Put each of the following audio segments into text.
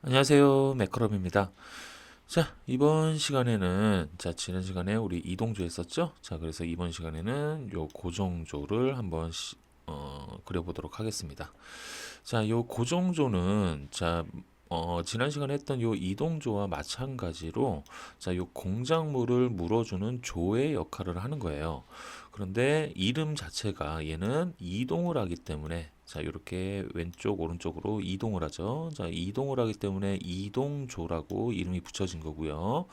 안녕하세요. 매크럼입니다. 자, 이번 시간에는, 지난 시간에 우리 이동조 했었죠? 자, 그래서 이번 시간에는 요 고정조를 한번 그려보도록 하겠습니다. 자, 요 고정조는, 지난 시간에 했던 요 이동조와 마찬가지로, 요 공작물을 물어주는 조의 역할을 하는 거예요. 그런데 이름 자체가 얘는 이동을 하기 때문에 이렇게 왼쪽 오른쪽으로 이동을 하죠. 자, 이동을 하기 때문에 이동조라고 이름이 붙여진 거고요.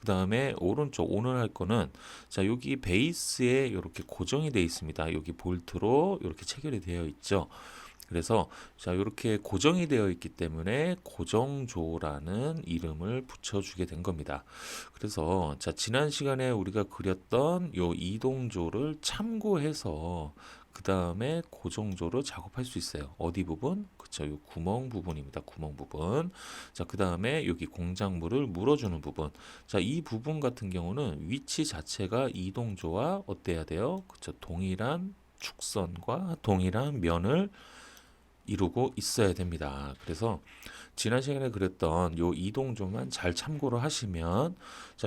그 다음에 오른쪽 오늘 할 거는 여기 베이스에 이렇게 고정이 되어 있습니다. 여기 볼트로 이렇게 체결이 되어 있죠. 그래서 이렇게 고정이 되어 있기 때문에 고정조라는 이름을 붙여주게 된 겁니다. 그래서 지난 시간에 우리가 그렸던 요 이동조를 참고해서 그 다음에 고정조를 작업할 수 있어요. 어디 부분? 그쵸, 요 구멍 부분입니다. 구멍 부분. 그 다음에 여기 공작물을 물어주는 부분. 이 부분 같은 경우는 위치 자체가 이동조와 어때야 돼요? 그쵸, 동일한 축선과 동일한 면을 이루고 있어야 됩니다. 그래서 지난 시간에 그랬던 요 이동조만 잘 참고를 하시면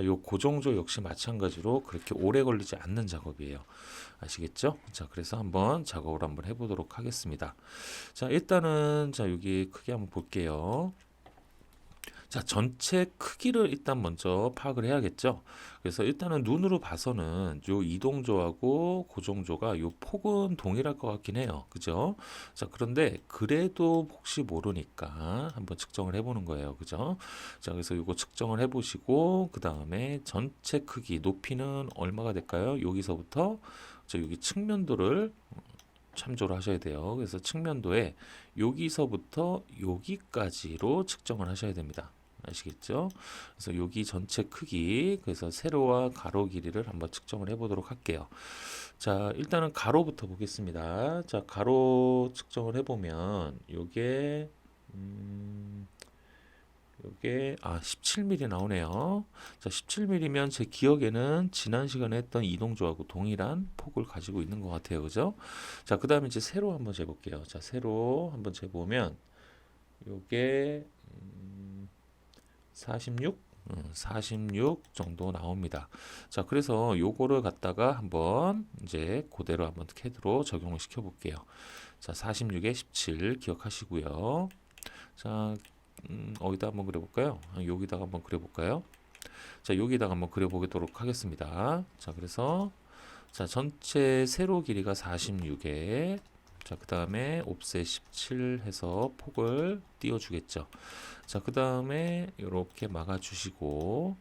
요 고정조 역시 마찬가지로 그렇게 오래 걸리지 않는 작업이에요. 아시겠죠? 자, 그래서 한번 작업을 한번 해보도록 하겠습니다. 자, 일단은 여기 크게 한번 볼게요. 자, 전체 크기를 일단 먼저 파악을 해야겠죠. 그래서 일단은 눈으로 봐서는 요 이동조하고 고정조가 요 폭은 동일할 것 같긴 해요. 그죠? 자, 그런데 그래도 혹시 모르니까 한번 측정을 해보는 거예요. 그죠? 자, 그래서 요거 측정을 해보시고 그 다음에 전체 크기 높이는 얼마가 될까요? 여기서부터 여기 측면도를 참조를 하셔야 돼요. 그래서 측면도에 여기서부터 여기까지로 측정을 하셔야 됩니다. 아시겠죠? 그래서 여기 전체 크기, 그래서 세로와 가로 길이를 한번 측정을 해보도록 할게요. 자, 일단은 가로부터 보겠습니다. 자, 가로 측정을 해보면 요게 17mm 나오네요. 자, 17mm면 제 기억에는 지난 시간에 했던 이동조하고 동일한 폭을 가지고 있는 것 같아요. 그죠? 자, 그 다음에 이제 세로 한번 재볼게요. 자, 세로 한번 재보면 요게 46? 46 정도 나옵니다. 자, 그래서 요거를 갖다가 한번 이제 그대로 한번 CAD로 적용을 시켜 볼게요. 자, 46에 17 기억하시고요. 자, 어디다 한번 그려볼까요? 여기다가 한번 그려볼까요? 자, 여기다가 한번 그려보도록 하겠습니다. 자, 그래서 전체 세로 길이가 46에 그 다음에 옵셋 17 해서 폭을 띄워주겠죠. 자, 그 다음에 이렇게 막아주시고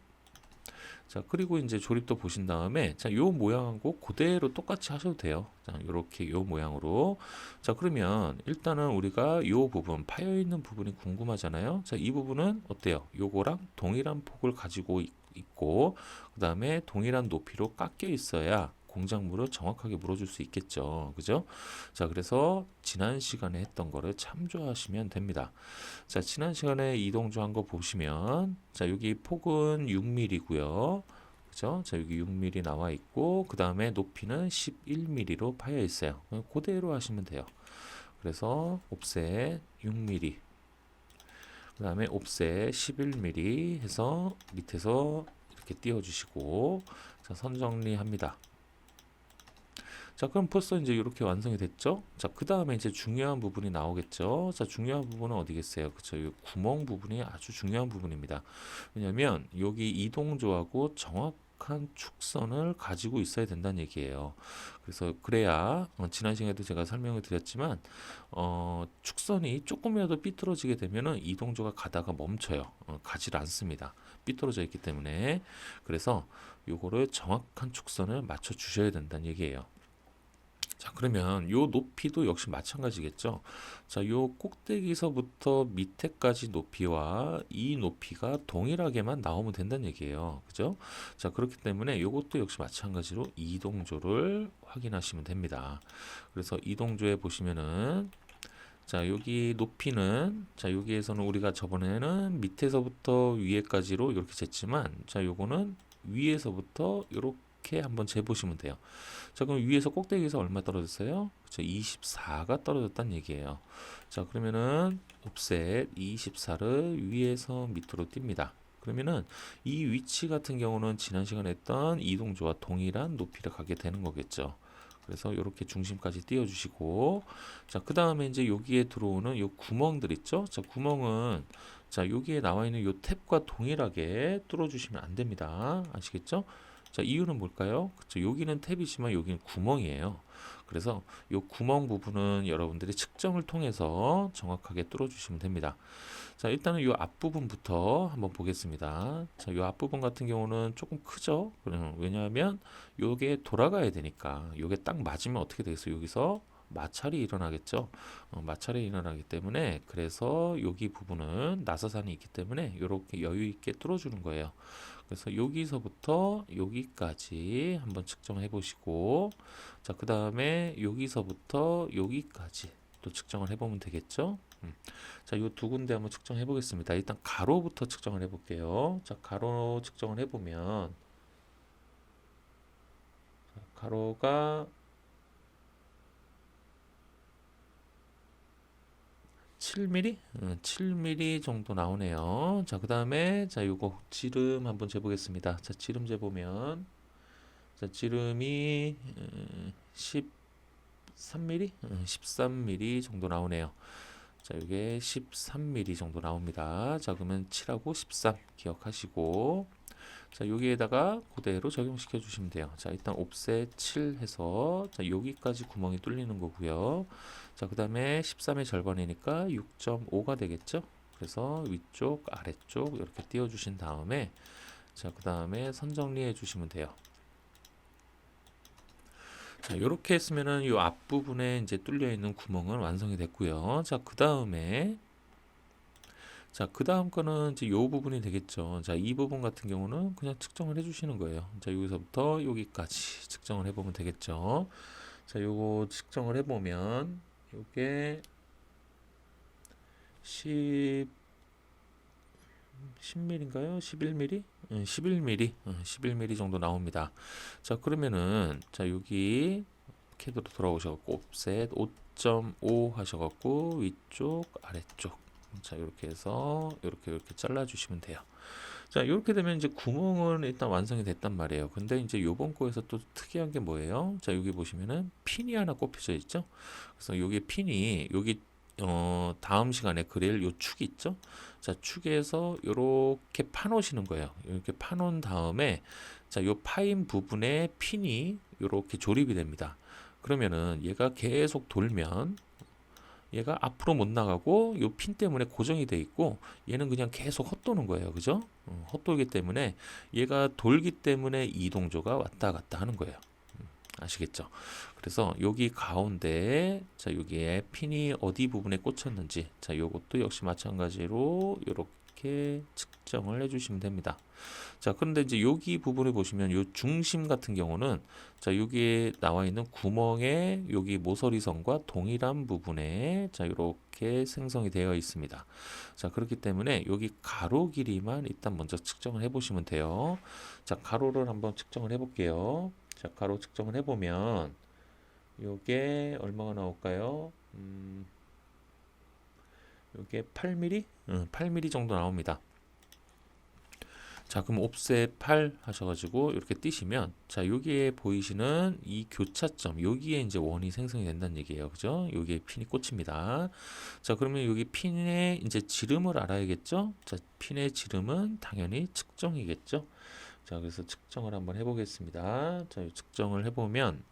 그리고 이제 조립도 보신 다음에 요 모양하고 그대로 똑같이 하셔도 돼요. 자, 요렇게 요 모양으로. 자, 그러면 일단은 우리가 요 부분, 파여 있는 부분이 궁금하잖아요. 자, 이 부분은 어때요? 요거랑 동일한 폭을 가지고 있고, 그 다음에 동일한 높이로 깎여 있어야 공작물을 정확하게 물어줄 수 있겠죠. 그죠? 자, 그래서 지난 시간에 했던 거를 참조하시면 됩니다. 자, 지난 시간에 이동조 한 거 보시면, 여기 폭은 6mm고요. 그죠? 자, 여기 6mm 나와 있고, 그 다음에 높이는 11mm로 파여 있어요. 그대로 하시면 돼요. 그래서 옵셋 6mm, 그 다음에 옵셋 11mm 해서 밑에서 이렇게 띄워주시고, 자, 선 정리합니다. 자, 그럼 벌써 이제 이렇게 완성이 됐죠? 자, 그 다음에 이제 중요한 부분이 나오겠죠? 자, 중요한 부분은 어디겠어요? 그쵸? 이 구멍 부분이 아주 중요한 부분입니다. 왜냐면 여기 이동조하고 정확한 축선을 가지고 있어야 된다는 얘기예요. 그래서 그래야 지난 시간에도 제가 설명을 드렸지만 축선이 조금이라도 삐뚤어지게 되면은 이동조가 가다가 멈춰요. 가지 않습니다. 삐뚤어져 있기 때문에. 그래서 요거를 정확한 축선을 맞춰 주셔야 된다는 얘기예요. 자, 그러면 요 높이도 역시 마찬가지겠죠. 자, 요 꼭대기서부터 밑에까지 높이와 이 높이가 동일하게만 나오면 된다는 얘기예요. 그죠? 자, 그렇기 때문에 요것도 역시 마찬가지로 이동조를 확인하시면 됩니다. 그래서 이동조에 보시면은 여기 높이는 여기에서는 우리가 저번에는 밑에서부터 위에까지로 이렇게 쟀지만 요거는 위에서부터 이렇게 이렇게 한번 재보시면 돼요. 자, 그럼 위에서 꼭대기에서 얼마 떨어졌어요? 그쵸, 24가 떨어졌다는 얘기예요. 자, 그러면은 옵셋 24를 위에서 밑으로 띱니다. 그러면은 이 위치 같은 경우는 지난 시간에 했던 이동조와 동일한 높이를 가게 되는 거겠죠. 그래서 이렇게 중심까지 띄워주시고, 자, 그 다음에 이제 여기에 들어오는 요 구멍들 있죠? 자, 구멍은, 자, 여기에 나와 있는 요 탭과 동일하게 뚫어주시면 안 됩니다. 아시겠죠? 자, 이유는 뭘까요? 그쵸, 여기는 탭이지만 여기는 구멍이에요. 그래서 요 구멍 부분은 여러분들이 측정을 통해서 정확하게 뚫어주시면 됩니다. 자, 일단은 이 앞부분부터 한번 보겠습니다. 자, 이 앞부분 같은 경우는 조금 크죠? 왜냐하면 요게 돌아가야 되니까 요게 딱 맞으면 어떻게 되겠어요? 여기서 마찰이 일어나겠죠? 마찰이 일어나기 때문에 그래서 여기 부분은 나사산이 있기 때문에 이렇게 여유 있게 뚫어주는 거예요. 그래서 여기서부터 여기까지 한번 측정해 보시고, 자, 그 다음에 여기서부터 여기까지 또 측정을 해보면 되겠죠? 자, 요 두 군데 한번 측정해 보겠습니다. 일단 가로부터 측정을 해 볼게요. 자, 가로 측정을 해 보면 가로가 7mm? 7mm 정도 나오네요. 자, 그 다음에 자, 요거 지름 한번 재보겠습니다. 자, 지름 재보면 자, 지름이 13mm? 13mm 정도 나오네요. 자, 이게 13mm 정도 나옵니다. 자, 그러면 7하고 13 기억하시고, 자, 여기에다가 그대로 적용시켜 주시면 돼요. 자, 일단 옵셋 7 해서, 자, 여기까지 구멍이 뚫리는 거고요. 자, 그 다음에 13의 절반이니까 6.5가 되겠죠? 그래서 위쪽, 아래쪽 이렇게 띄워 주신 다음에, 자, 그 다음에 선 정리해 주시면 돼요. 자, 이렇게 했으면은 이 앞부분에 이제 뚫려 있는 구멍은 완성이 됐고요. 자, 그 다음에 자, 그 다음 거는 이제 요 부분이 되겠죠. 자, 이 부분 같은 경우는 그냥 측정을 해 주시는 거예요. 자, 여기서부터 여기까지 측정을 해 보면 되겠죠. 자, 요거 측정을 해 보면 요게 10mm인가요? 11mm? 11mm, 11mm 정도 나옵니다. 자, 그러면은 자, 여기 캐드로 돌아오셔갖고 옵셋 5.5 하셔갖고 위쪽, 아래쪽, 자, 이렇게 해서 이렇게 잘라 주시면 돼요. 자, 이렇게 되면 이제 구멍은 일단 완성이 됐단 말이에요. 근데 이제 요번 거에서 또 특이한 게 뭐예요? 자, 여기 보시면은 핀이 하나 꼽혀져 있죠? 그래서 여기 핀이 여기 다음 시간에 그릴 요 축 있죠? 자, 축에서 요렇게 파놓으시는 거예요. 이렇게 파놓은 다음에 자, 요 파인 부분에 핀이 요렇게 조립이 됩니다. 그러면은 얘가 계속 돌면 얘가 앞으로 못 나가고 요 핀 때문에 고정이 돼 있고 얘는 그냥 계속 헛도는 거예요. 그죠? 헛돌기 때문에 얘가 돌기 때문에 이동조가 왔다 갔다 하는 거예요. 아시겠죠? 그래서 여기 가운데 자, 여기에 핀이 어디 부분에 꽂혔는지 자, 요것도 역시 마찬가지로 이렇게 측정을 해 주시면 됩니다. 자, 그런데 이제 여기 부분을 보시면 요 중심 같은 경우는 자, 여기에 나와 있는 구멍에 여기 모서리선과 동일한 부분에 자, 이렇게 생성이 되어 있습니다. 자, 그렇기 때문에 여기 가로 길이만 일단 먼저 측정을 해 보시면 돼요. 자, 가로를 한번 측정을 해 볼게요. 자, 가로 측정을 해 보면 요게 얼마가 나올까요? 요게 8mm? 8mm 정도 나옵니다. 자, 그럼 옵셋 8 하셔가지고 이렇게 띄시면 자, 여기에 보이시는 이 교차점 여기에 이제 원이 생성이 된다는 얘기예요. 그죠? 여기에 핀이 꽂힙니다. 자, 그러면 여기 핀의 이제 지름을 알아야겠죠? 자, 핀의 지름은 당연히 측정이겠죠? 자, 그래서 측정을 한번 해보겠습니다. 자, 측정을 해보면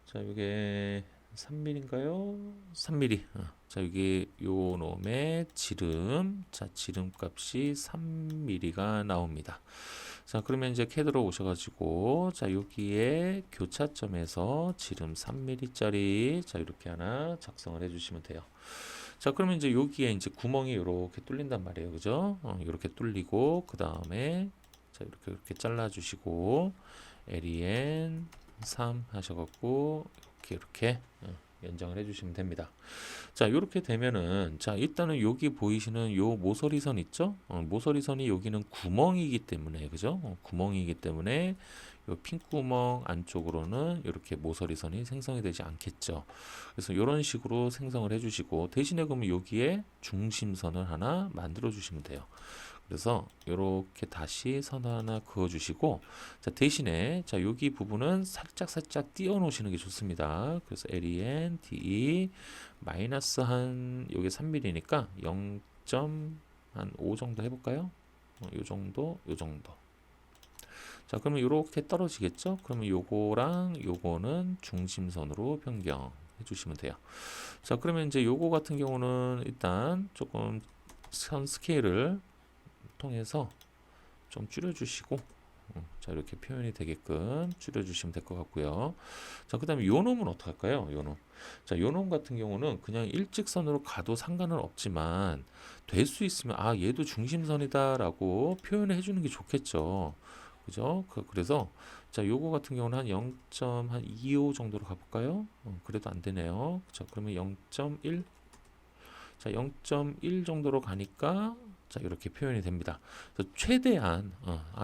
자, 이게 3mm인가요? 3mm. 자, 여기 요 놈의 지름, 자, 지름 값이 3mm가 나옵니다. 자, 그러면 이제 캐드로 오셔가지고, 자, 여기에 교차점에서 지름 3mm짜리, 자, 이렇게 하나 작성을 해주시면 돼요. 자, 그러면 이제 여기에 이제 구멍이 이렇게 뚫린단 말이에요. 그죠? 이렇게 뚫리고, 그 다음에, 자, 이렇게 잘라주시고, LEN 3 하셔갖고, 이렇게 연장을 해주시면 됩니다. 자, 이렇게 되면은 자, 일단은 여기 보이시는 요 모서리선 있죠? 모서리선이 여기는 구멍이기 때문에 그죠? 구멍이기 때문에 요 핀구멍 안쪽으로는 이렇게 모서리선이 생성이 되지 않겠죠. 그래서 이런 식으로 생성을 해주시고 대신에 그러면 여기에 중심선을 하나 만들어 주시면 돼요. 그래서 이렇게 다시 선 하나 그어 주시고 자, 대신에 자, 여기 부분은 살짝 띄워 놓으시는 게 좋습니다. 그래서 LEN, DE 마이너스 한 요게 3mm니까 0.5 정도 해볼까요? 요 정도, 요 정도. 자, 그러면 이렇게 떨어지겠죠? 그러면 요거랑 요거는 중심선으로 변경해 주시면 돼요. 자, 그러면 이제 요거 같은 경우는 일단 조금 선 스케일을 통해서 좀 줄여주시고 자, 이렇게 표현이 되게끔 줄여주시면 될 것 같고요. 자, 그 다음에 요 놈은 어떡할까요? 요 놈. 자, 요 놈 같은 경우는 그냥 일직선으로 가도 상관은 없지만 될 수 있으면 아, 얘도 중심선이다 라고 표현을 해주는 게 좋겠죠. 그죠? 그래서 자, 요거 같은 경우는 한 0.25 정도로 가볼까요? 그래도 안 되네요. 자, 그러면 0.1 자, 0.1 정도로 가니까 자, 이렇게 표현이 됩니다. 그래서 최대한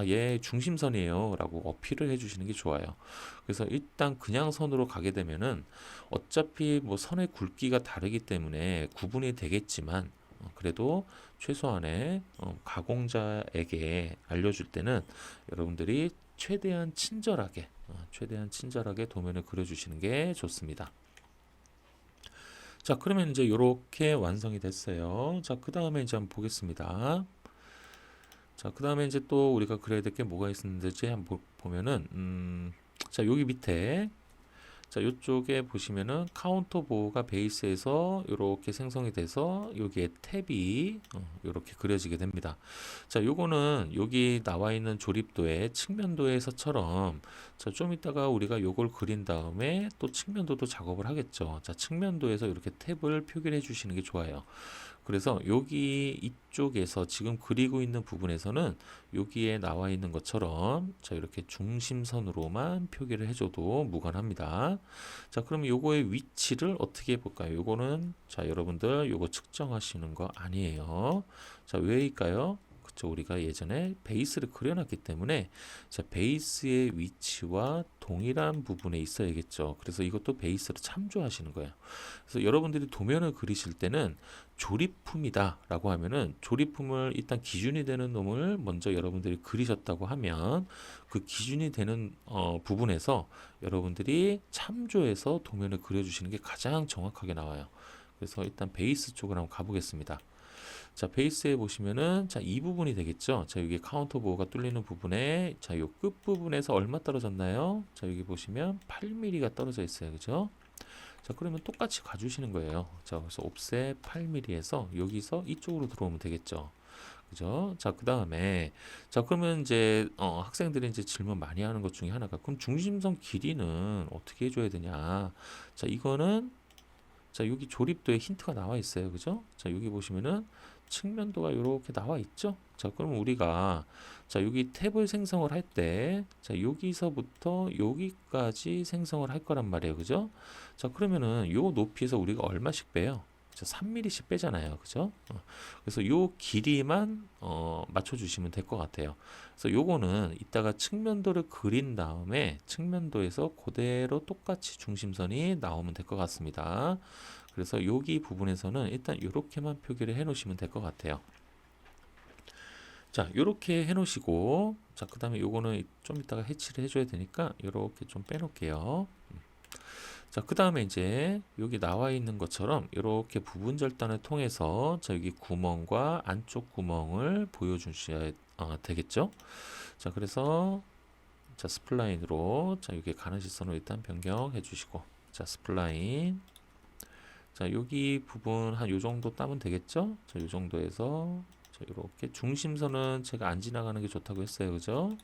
얘 중심선이에요 라고 어필을 해주시는 게 좋아요. 그래서 일단 그냥 선으로 가게 되면은 어차피 뭐 선의 굵기가 다르기 때문에 구분이 되겠지만 그래도 최소한의 가공자에게 알려줄 때는 여러분들이 최대한 친절하게 도면을 그려주시는 게 좋습니다. 자, 그러면 이제 이렇게 완성이 됐어요. 자, 그 다음에 이제 한번 보겠습니다. 자, 그 다음에 이제 또 우리가 그려야 될 게 뭐가 있었는지 한번 보면은, 자, 여기 밑에, 자, 이쪽에 보시면은 카운터 보호가 베이스에서 이렇게 생성이 돼서 여기에 탭이 이렇게 그려지게 됩니다. 자, 요거는 여기 나와 있는 조립도의 측면도에서처럼 자, 좀 이따가 우리가 요걸 그린 다음에 또 측면도도 작업을 하겠죠. 자, 측면도에서 이렇게 탭을 표기를 해주시는 게 좋아요. 그래서 여기 이쪽에서 지금 그리고 있는 부분에서는 여기에 나와 있는 것처럼 자, 이렇게 중심선으로만 표기를 해줘도 무관합니다. 자, 그럼 요거의 위치를 어떻게 해볼까요? 요거는 자, 여러분들 요거 측정하시는 거 아니에요. 자, 왜일까요? 그쵸, 우리가 예전에 베이스를 그려놨기 때문에 자, 베이스의 위치와 동일한 부분에 있어야겠죠. 그래서 이것도 베이스를 참조하시는 거예요. 그래서 여러분들이 도면을 그리실 때는 조립품이다 라고 하면은 조립품을 일단 기준이 되는 놈을 먼저 여러분들이 그리셨다고 하면 그 기준이 되는 부분에서 여러분들이 참조해서 도면을 그려주시는 게 가장 정확하게 나와요. 그래서 일단 베이스 쪽을 한번 가보겠습니다. 자, 베이스에 보시면은 자, 이 부분이 되겠죠. 자, 여기 카운터 보호가 뚫리는 부분에 자, 요 끝 부분에서 얼마 떨어졌나요? 자, 여기 보시면 8mm가 떨어져 있어요. 그죠? 자, 그러면 똑같이 가주시는 거예요. 자, 그래서 옵셋 8mm에서 여기서 이쪽으로 들어오면 되겠죠. 그죠? 자, 그 다음에, 자, 그러면 이제, 학생들이 이제 질문 많이 하는 것 중에 하나가, 그럼 중심선 길이는 어떻게 해줘야 되냐? 자, 이거는, 자, 여기 조립도에 힌트가 나와 있어요. 그죠? 자, 여기 보시면은 측면도가 이렇게 나와 있죠? 자, 그러면 우리가, 자, 여기 탭을 생성을 할 때, 자, 여기서부터 여기까지 생성을 할 거란 말이에요. 그죠? 자, 그러면은 요 높이에서 우리가 얼마씩 빼요? 자, 3mm씩 빼잖아요. 그죠? 그래서 요 길이만 맞춰주시면 될 것 같아요. 그래서 요거는 이따가 측면도를 그린 다음에 측면도에서 그대로 똑같이 중심선이 나오면 될 것 같습니다. 그래서 여기 부분에서는 일단 이렇게만 표기를 해 놓으시면 될 것 같아요. 자, 이렇게 해 놓으시고 자, 그 다음에 요거는 좀 이따가 해치를 해줘야 되니까 이렇게 좀 빼놓을게요. 자, 그 다음에 이제 여기 나와 있는 것처럼 이렇게 부분 절단을 통해서 자, 여기 구멍과 안쪽 구멍을 보여주셔야 되겠죠. 자, 그래서 자, 스플라인으로 자, 여기 가는 시선으로 일단 변경해 주시고 자, 스플라인 자, 여기 부분 한 요 정도 따면 되겠죠? 자, 요 정도에서 자, 이렇게 중심선은 제가 안 지나가는 게 좋다고 했어요. 그죠?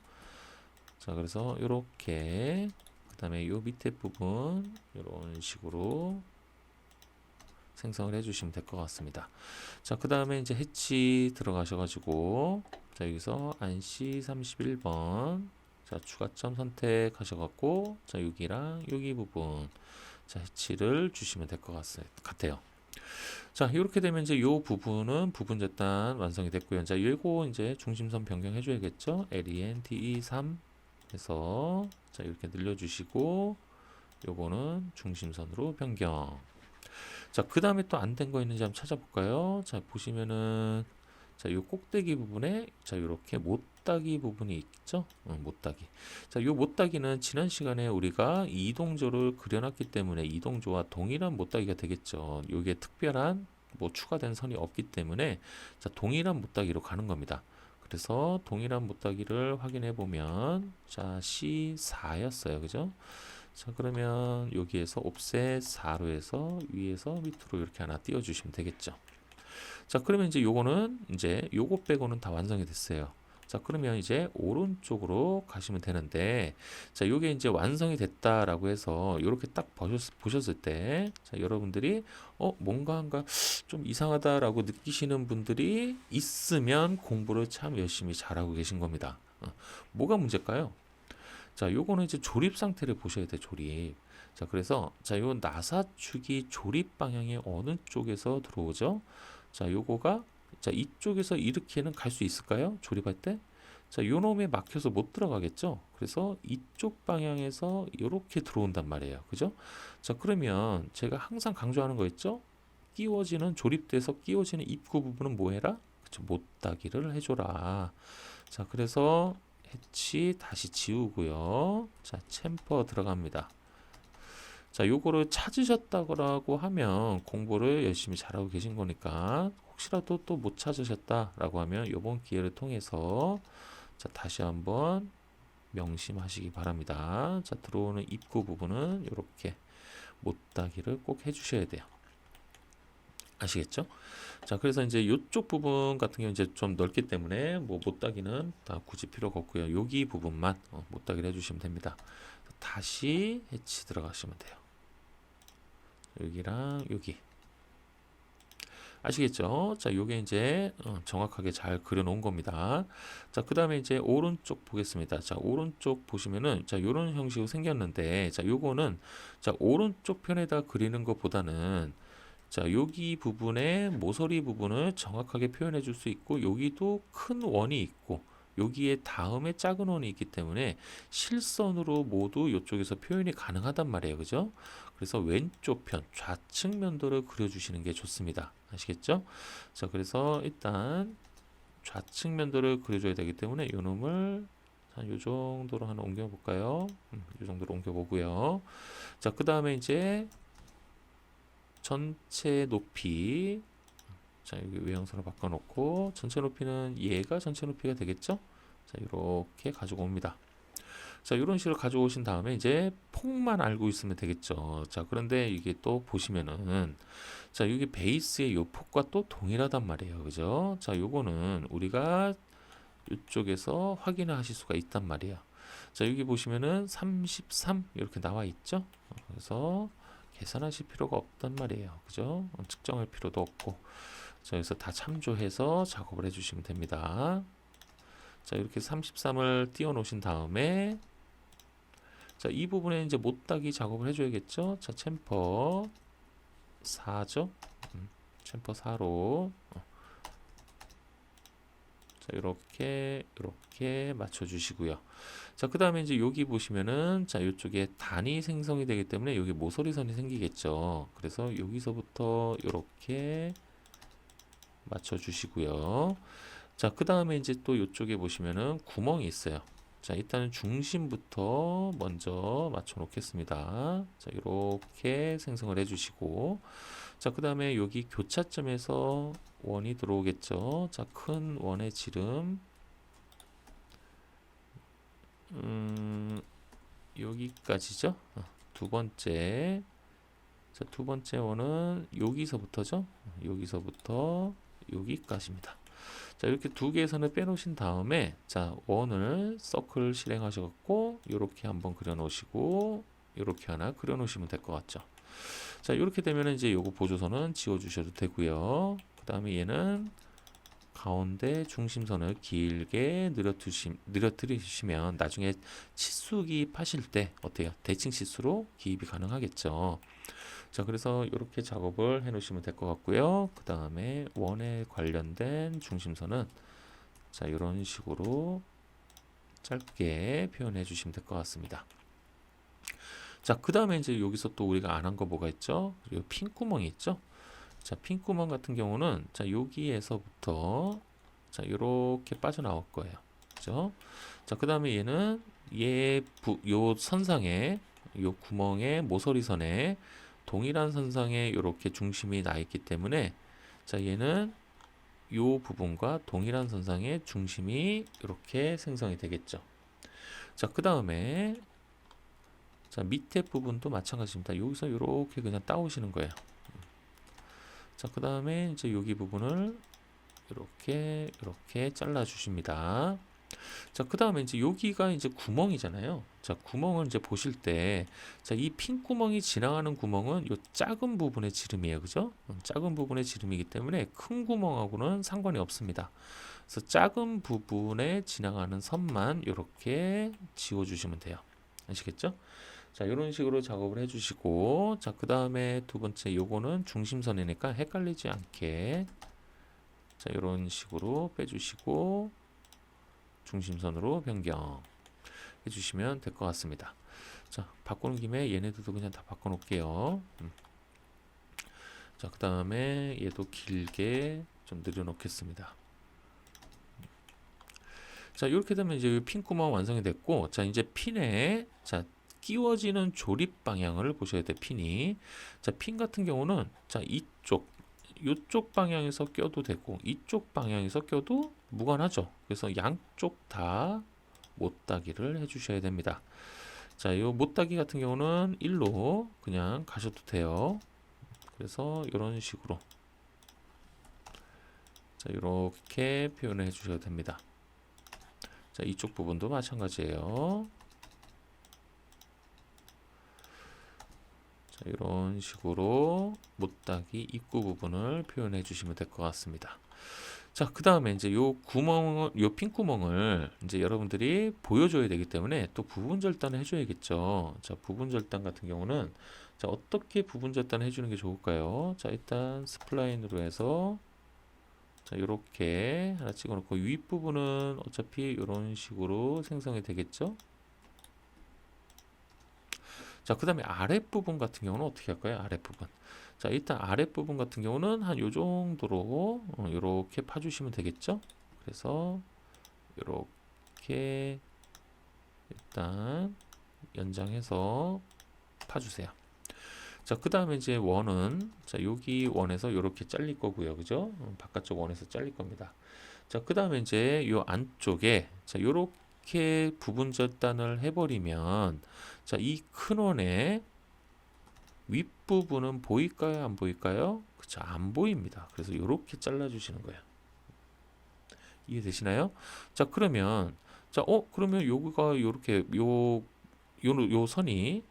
자, 그래서 이렇게 그다음에 요 밑에 부분 이런 식으로 생성을 해주시면 될 것 같습니다. 자, 그 다음에 이제 해치 들어가셔가지고 자, 여기서 안시 31번 자, 추가점 선택하셔갖고 자, 여기랑 여기 부분 자, 해치를 주시면 될 것 같아요. 자, 이렇게 되면 이제 요 부분은 부분 절단 완성이 됐고요. 자, 요거 이제 중심선 변경해 줘야겠죠? LEN DE3 해서 자, 이렇게 늘려주시고 요거는 중심선으로 변경. 자, 그 다음에 또 안 된 거 있는지 한번 찾아볼까요? 자, 보시면은 자, 요 꼭대기 부분에 자, 요렇게 못따기 부분이 있죠? 못따기. 자, 요 못따기는 지난 시간에 우리가 이동조를 그려놨기 때문에 이동조와 동일한 못따기가 되겠죠. 요게 특별한 뭐 추가된 선이 없기 때문에 자, 동일한 못따기로 가는 겁니다. 그래서 동일한 못따기를 확인해 보면 자, C4였어요. 그죠? 자, 그러면 여기에서 옵셋 4로 해서 위에서 밑으로 이렇게 하나 띄워 주시면 되겠죠. 자, 그러면 이제 요거는 이제 요거 빼고는 다 완성이 됐어요. 자, 그러면 이제 오른쪽으로 가시면 되는데, 자, 요게 이제 완성이 됐다라고 해서 요렇게 딱 보셨을 때, 자, 여러분들이 뭔가 좀 이상하다라고 느끼시는 분들이 있으면 공부를 참 열심히 잘하고 계신 겁니다. 뭐가 문제일까요? 자, 요거는 이제 조립 상태를 보셔야 돼, 조립. 자, 그래서 자, 요 나사축이 조립 방향이 어느 쪽에서 들어오죠? 자, 요거가 자, 이쪽에서 이렇게는 갈 수 있을까요? 조립할 때? 자, 요 놈에 막혀서 못 들어가겠죠? 그래서 이쪽 방향에서 이렇게 들어온단 말이에요. 그죠? 자, 그러면 제가 항상 강조하는 거 있죠? 끼워지는 조립돼서 끼워지는 입구 부분은 뭐 해라? 그쵸? 못따기를 해줘라. 자, 그래서 해치 다시 지우고요. 자, 챔퍼 들어갑니다. 자, 요거를 찾으셨다고 하면 공부를 열심히 잘하고 계신 거니까 혹시라도 또 못 찾으셨다라고 하면 요번 기회를 통해서 자, 다시 한번 명심하시기 바랍니다. 자, 들어오는 입구 부분은 이렇게 못따기를 꼭 해주셔야 돼요. 아시겠죠? 자, 그래서 이제 이쪽 부분 같은 경우 이제 좀 넓기 때문에 뭐 못따기는 다 굳이 필요가 없고요. 여기 부분만 못따기를 해주시면 됩니다. 다시 해치 들어가시면 돼요. 여기랑 여기. 아시겠죠? 자, 요게 이제 정확하게 잘 그려놓은 겁니다. 자, 그 다음에 이제 오른쪽 보겠습니다. 자, 오른쪽 보시면은 자, 요런 형식으로 생겼는데 자, 요거는 자, 오른쪽 편에다 그리는 것보다는 자, 여기 부분에 모서리 부분을 정확하게 표현해 줄 수 있고 여기도 큰 원이 있고 여기에 다음에 작은 원이 있기 때문에 실선으로 모두 이쪽에서 표현이 가능하단 말이에요. 그죠? 그래서 왼쪽 편 좌측 면도를 그려주시는 게 좋습니다. 아시겠죠? 자, 그래서 일단 좌측 면도를 그려줘야 되기 때문에 요 놈을 한 요 정도로 하나 옮겨 볼까요? 요 정도로 옮겨 보고요. 자, 그 다음에 이제 전체 높이 자, 여기 외형선을 바꿔놓고 전체 높이는 얘가 전체 높이가 되겠죠? 자, 이렇게 가지고 옵니다. 자, 이런 식으로 가져오신 다음에 이제 폭만 알고 있으면 되겠죠. 자, 그런데 이게 또 보시면은 자, 여기 베이스의 요 폭과 또 동일하단 말이에요. 그죠? 자, 요거는 우리가 이쪽에서 확인을 하실 수가 있단 말이에요. 자, 여기 보시면은 33 이렇게 나와 있죠? 그래서 계산하실 필요가 없단 말이에요. 그죠? 측정할 필요도 없고. 자, 여기서 다 참조해서 작업을 해주시면 됩니다. 자, 이렇게 33을 띄워 놓으신 다음에 자, 이 부분에 이제 못따기 작업을 해줘야겠죠? 자, 챔퍼 4죠? 챔퍼 4로 자, 이렇게 맞춰주시고요. 자, 그 다음에 이제 여기 보시면은 자, 이쪽에 단이 생성이 되기 때문에 여기 모서리선이 생기겠죠. 그래서 여기서부터 이렇게 맞춰주시고요. 자, 그 다음에 이제 또 이쪽에 보시면은 구멍이 있어요. 자, 일단은 중심부터 먼저 맞춰 놓겠습니다. 자, 이렇게 생성을 해주시고 자, 그 다음에 여기 교차점에서 원이 들어오겠죠. 자, 큰 원의 지름 여기까지죠. 두 번째 자, 두 번째 원은 여기서부터죠. 여기서부터 여기까지입니다. 자, 이렇게 두 개의 선을 빼놓으신 다음에 자, 원을 서클 실행하셔갖고 이렇게 한번 그려놓으시고 이렇게 하나 그려놓으시면 될 것 같죠. 자, 이렇게 되면 이제 요거 보조선은 지워주셔도 되고요. 그 다음에 얘는 가운데 중심선을 길게 늘어뜨리시면 나중에 치수 기입하실 때 어때요? 대칭 치수로 기입이 가능하겠죠. 자, 그래서 이렇게 작업을 해 놓으시면 될 것 같고요. 그 다음에 원에 관련된 중심선은 자, 이런 식으로 짧게 표현해 주시면 될 것 같습니다. 자, 그 다음에 이제 여기서 또 우리가 안 한 거 뭐가 있죠? 요 핀 구멍이 있죠? 자, 핀 구멍 같은 경우는 자, 여기에서부터 자, 이렇게 빠져나올 거예요. 그죠? 자, 그 다음에 얘는 요 선상에 요 구멍의 모서리선에 동일한 선상에 이렇게 중심이 나 있기 때문에 자, 얘는 요 부분과 동일한 선상에 중심이 이렇게 생성이 되겠죠. 자, 그 다음에 자, 밑에 부분도 마찬가지입니다. 여기서 이렇게 그냥 따오시는 거예요. 자, 그 다음에 이제 여기 부분을 이렇게 잘라 주십니다. 자, 그 다음에 이제 여기가 이제 구멍이잖아요. 자, 구멍을 이제 보실 때, 자, 이 핀 구멍이 지나가는 구멍은 요 작은 부분의 지름이에요. 그죠? 작은 부분의 지름이기 때문에 큰 구멍하고는 상관이 없습니다. 그래서 작은 부분에 지나가는 선만 이렇게 지워주시면 돼요. 아시겠죠? 자, 이런 식으로 작업을 해주시고, 자, 그 다음에 두 번째 요거는 중심선이니까 헷갈리지 않게 자, 이런 식으로 빼주시고 중심선으로 변경 해주시면 될 것 같습니다. 자, 바꾸는 김에 얘네들도 그냥 다 바꿔놓을게요. 자, 그 다음에 얘도 길게 좀 늘려놓겠습니다. 자, 이렇게 되면 이제 핀 구멍 완성이 됐고, 자, 이제 핀에 자, 끼워지는 조립 방향을 보셔야 돼. 핀이 자, 핀 같은 경우는 자, 이쪽 방향에서 껴도 되고 이쪽 방향에서 껴도 무관하죠. 그래서 양쪽 다 못따기를 해주셔야 됩니다. 자, 요 못따기 같은 경우는 1로 그냥 가셔도 돼요. 그래서 이런 식으로 자, 이렇게 표현을 해주셔야 됩니다. 자, 이쪽 부분도 마찬가지예요. 자, 이런 식으로 못따기 입구 부분을 표현해 주시면 될 것 같습니다. 자, 그 다음에 이제 요 핀 구멍을 이제 여러분들이 보여줘야 되기 때문에 또 부분 절단을 해줘야겠죠. 자, 부분 절단 같은 경우는 자, 어떻게 부분 절단을 해주는 게 좋을까요? 자, 일단 스플라인으로 해서 자, 이렇게 하나 찍어놓고 윗부분은 어차피 이런 식으로 생성이 되겠죠. 자, 그 다음에 아랫부분 같은 경우는 어떻게 할까요? 아랫부분. 자, 일단 아랫부분 같은 경우는 한 요 정도로 이렇게 파주시면 되겠죠? 그래서 이렇게 일단 연장해서 파주세요. 자, 그 다음에 이제 원은 자, 여기 원에서 이렇게 잘릴 거고요. 그죠? 바깥쪽 원에서 잘릴 겁니다. 자, 그 다음에 이제 요 안쪽에 자, 요렇게 부분 절단을 해버리면 자, 이 큰 원의 윗부분은 보일까요? 안 보일까요? 그쵸, 안 보입니다. 그래서 이렇게 잘라주시는 거예요. 이해되시나요? 자, 그러면 자, 그러면 여기가 요렇게 요 선이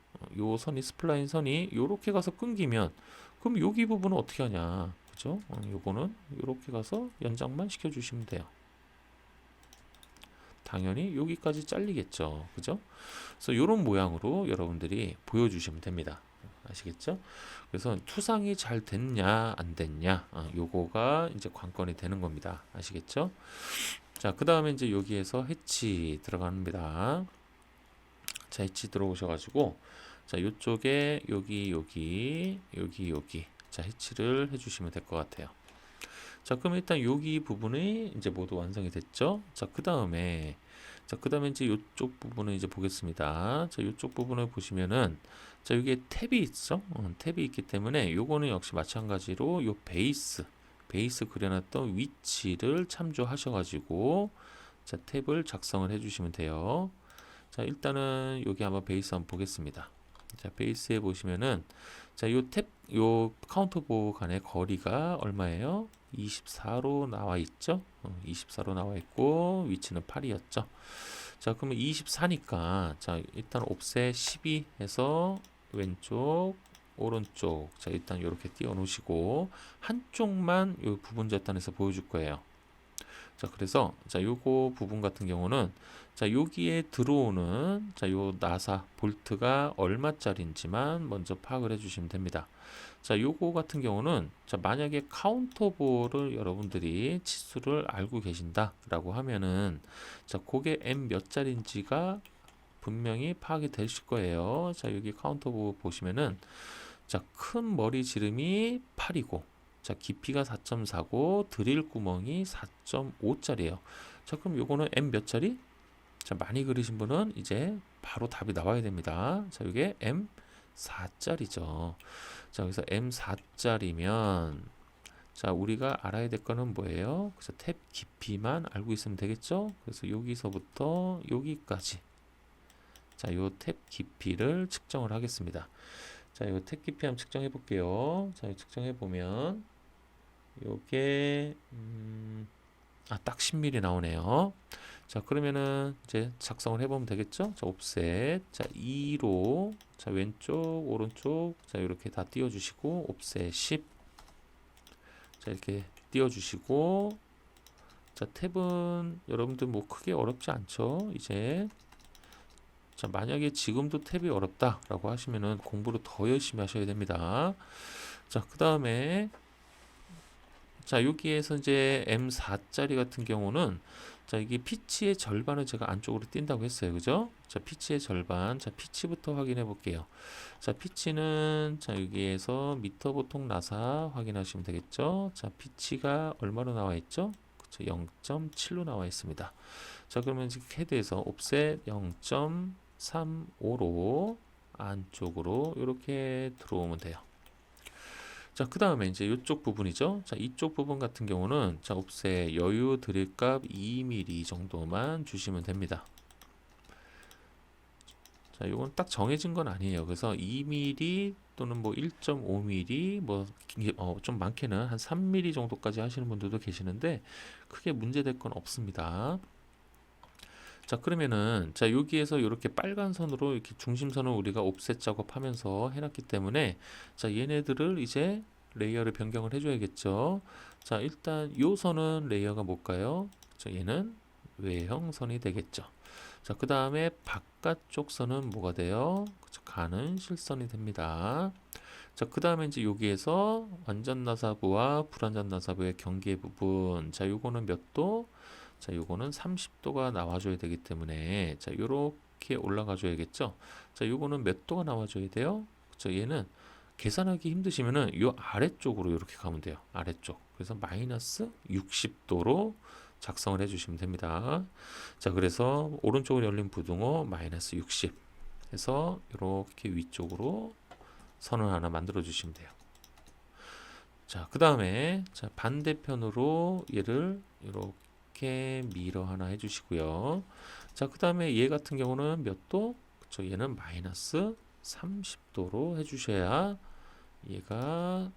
스플라인 선이 요렇게 가서 끊기면 그럼 여기 부분은 어떻게 하냐? 그죠? 요거는 요렇게 가서 연장만 시켜주시면 돼요. 당연히 여기까지 잘리겠죠. 그죠? 그래서 이런 모양으로 여러분들이 보여주시면 됩니다. 아시겠죠? 그래서 투상이 잘 됐냐 안 됐냐 요거가 이제 관건이 되는 겁니다. 아시겠죠? 자, 그 다음에 이제 여기에서 해치 들어갑니다. 자, 해치 들어오셔가지고 자, 요쪽에 여기 자, 해치를 해주시면 될 것 같아요. 자, 그럼 일단 여기 부분이 이제 모두 완성이 됐죠. 자, 그 다음에 이제 이쪽 부분을 이제 보겠습니다. 자, 이쪽 부분을 보시면은 자, 여기에 탭이 있죠. 탭이 있기 때문에 요거는 역시 마찬가지로 요 베이스 그려놨던 위치를 참조하셔가지고 자, 탭을 작성을 해주시면 돼요. 자, 일단은 여기 한번 베이스 한번 보겠습니다. 자, 베이스에 보시면은 자, 요 카운터보 간의 거리가 얼마예요? 24로 나와 있죠? 24로 나와 있고 위치는 8이었죠. 자, 그러면 24니까 자, 일단 옵셋 12 해서 왼쪽 오른쪽 자, 일단 이렇게 띄워 놓으시고 한쪽만 요 부분 절단해서 보여줄 거예요. 자, 그래서 자, 요거 부분 같은 경우는 자, 여기에 들어오는 자, 요 나사 볼트가 얼마짜리인지만 먼저 파악을 해 주시면 됩니다. 자, 요거 같은 경우는 자, 만약에 카운터볼을 여러분들이 치수를 알고 계신다라고 하면은 자, 그게 M 몇 짜리인지가 분명히 파악이 되실 거예요. 자, 여기 카운터볼 보시면은 자, 큰 머리 지름이 8이고 자, 깊이가 4.4고 드릴 구멍이 4.5짜리예요. 자, 그럼 요거는 M 몇 짜리? 자, 많이 그리신 분은 이제 바로 답이 나와야 됩니다. 자, 이게 M4짜리죠. 자, 그래서 M4짜리면 자, 우리가 알아야 될 거는 뭐예요? 그래서 탭 깊이만 알고 있으면 되겠죠? 그래서 여기서부터 여기까지 자, 요 탭 깊이를 측정을 하겠습니다. 자, 요 탭 깊이 한번 측정해 볼게요. 자, 측정해 보면 요게 딱 10mm 나오네요. 자, 그러면은 이제 작성을 해보면 되겠죠? 자, 옵셋. 자, 2로 자, 왼쪽, 오른쪽 자, 이렇게 다 띄워주시고 옵셋 10. 자, 이렇게 띄워주시고 자, 탭은 여러분들 뭐 크게 어렵지 않죠? 이제 자, 만약에 지금도 탭이 어렵다라고 하시면은 공부를 더 열심히 하셔야 됩니다. 자, 그 다음에 자, 여기에서 이제 M4짜리 같은 경우는 자, 이게 피치의 절반을 제가 안쪽으로 띈다고 했어요. 그죠? 자, 피치의 절반. 자, 피치부터 확인해 볼게요. 자, 피치는 자, 여기에서 미터 보통 나사 확인하시면 되겠죠? 자, 피치가 얼마로 나와 있죠? 그쵸? 0.7로 나와 있습니다. 자, 그러면 지금 헤드에서 옵셋 0.35로 안쪽으로 이렇게 들어오면 돼요. 자, 그 다음에 이제 이쪽 부분이죠. 자, 이쪽 부분 같은 경우는 자, 옵셋 여유 드릴값 2mm 정도만 주시면 됩니다. 자, 이건 딱 정해진 건 아니에요. 그래서 2mm 또는 뭐 1.5mm 뭐 좀 많게는 한 3mm 정도까지 하시는 분들도 계시는데 크게 문제될 건 없습니다. 자, 그러면은 자, 여기에서 이렇게 빨간 선으로 이렇게 중심선을 우리가 옵셋 작업하면서 해놨기 때문에 자, 얘네들을 이제 레이어를 변경을 해줘야겠죠. 자, 일단 요 선은 레이어가 뭘까요? 자, 얘는 외형선이 되겠죠. 자, 그 다음에 바깥쪽 선은 뭐가 돼요? 그쵸, 가는 실선이 됩니다. 자, 그 다음에 이제 여기에서 완전 나사부와 불완전 나사부의 경계 부분. 자, 요거는 몇 도? 자, 요거는 30도가 나와줘야 되기 때문에 자, 요렇게 올라가 줘야겠죠. 자, 요거는 몇 도가 나와줘야 돼요? 그쵸, 얘는 계산하기 힘드시면은 요 아래쪽으로 이렇게 가면 돼요. 아래쪽. 그래서 마이너스 60도로 작성을 해주시면 됩니다. 자, 그래서 오른쪽으로 열린 부등호 마이너스 60 해서 이렇게 위쪽으로 선을 하나 만들어 주시면 돼요. 자, 그 다음에 자, 반대편으로 얘를 이렇게 미러 하나 해주시고요. 자, 그 다음에 얘 같은 경우는 몇 도? 그쵸, 얘는 마이너스 30도로 해주셔야 얘가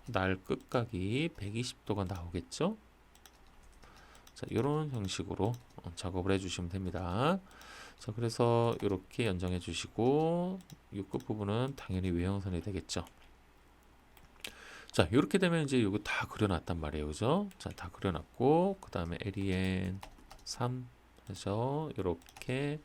날 끝각이 120도가 나오겠죠. 자, 이런 형식으로 작업을 해주시면 됩니다. 자, 그래서 이렇게 연장해 주시고 이 끝부분은 당연히 외형선이 되겠죠. 자, 이렇게 되면 이제 이거 다 그려놨단 말이에요. 그죠? 자, 다 그려놨고 그 다음에 LEN 3 해서 이렇게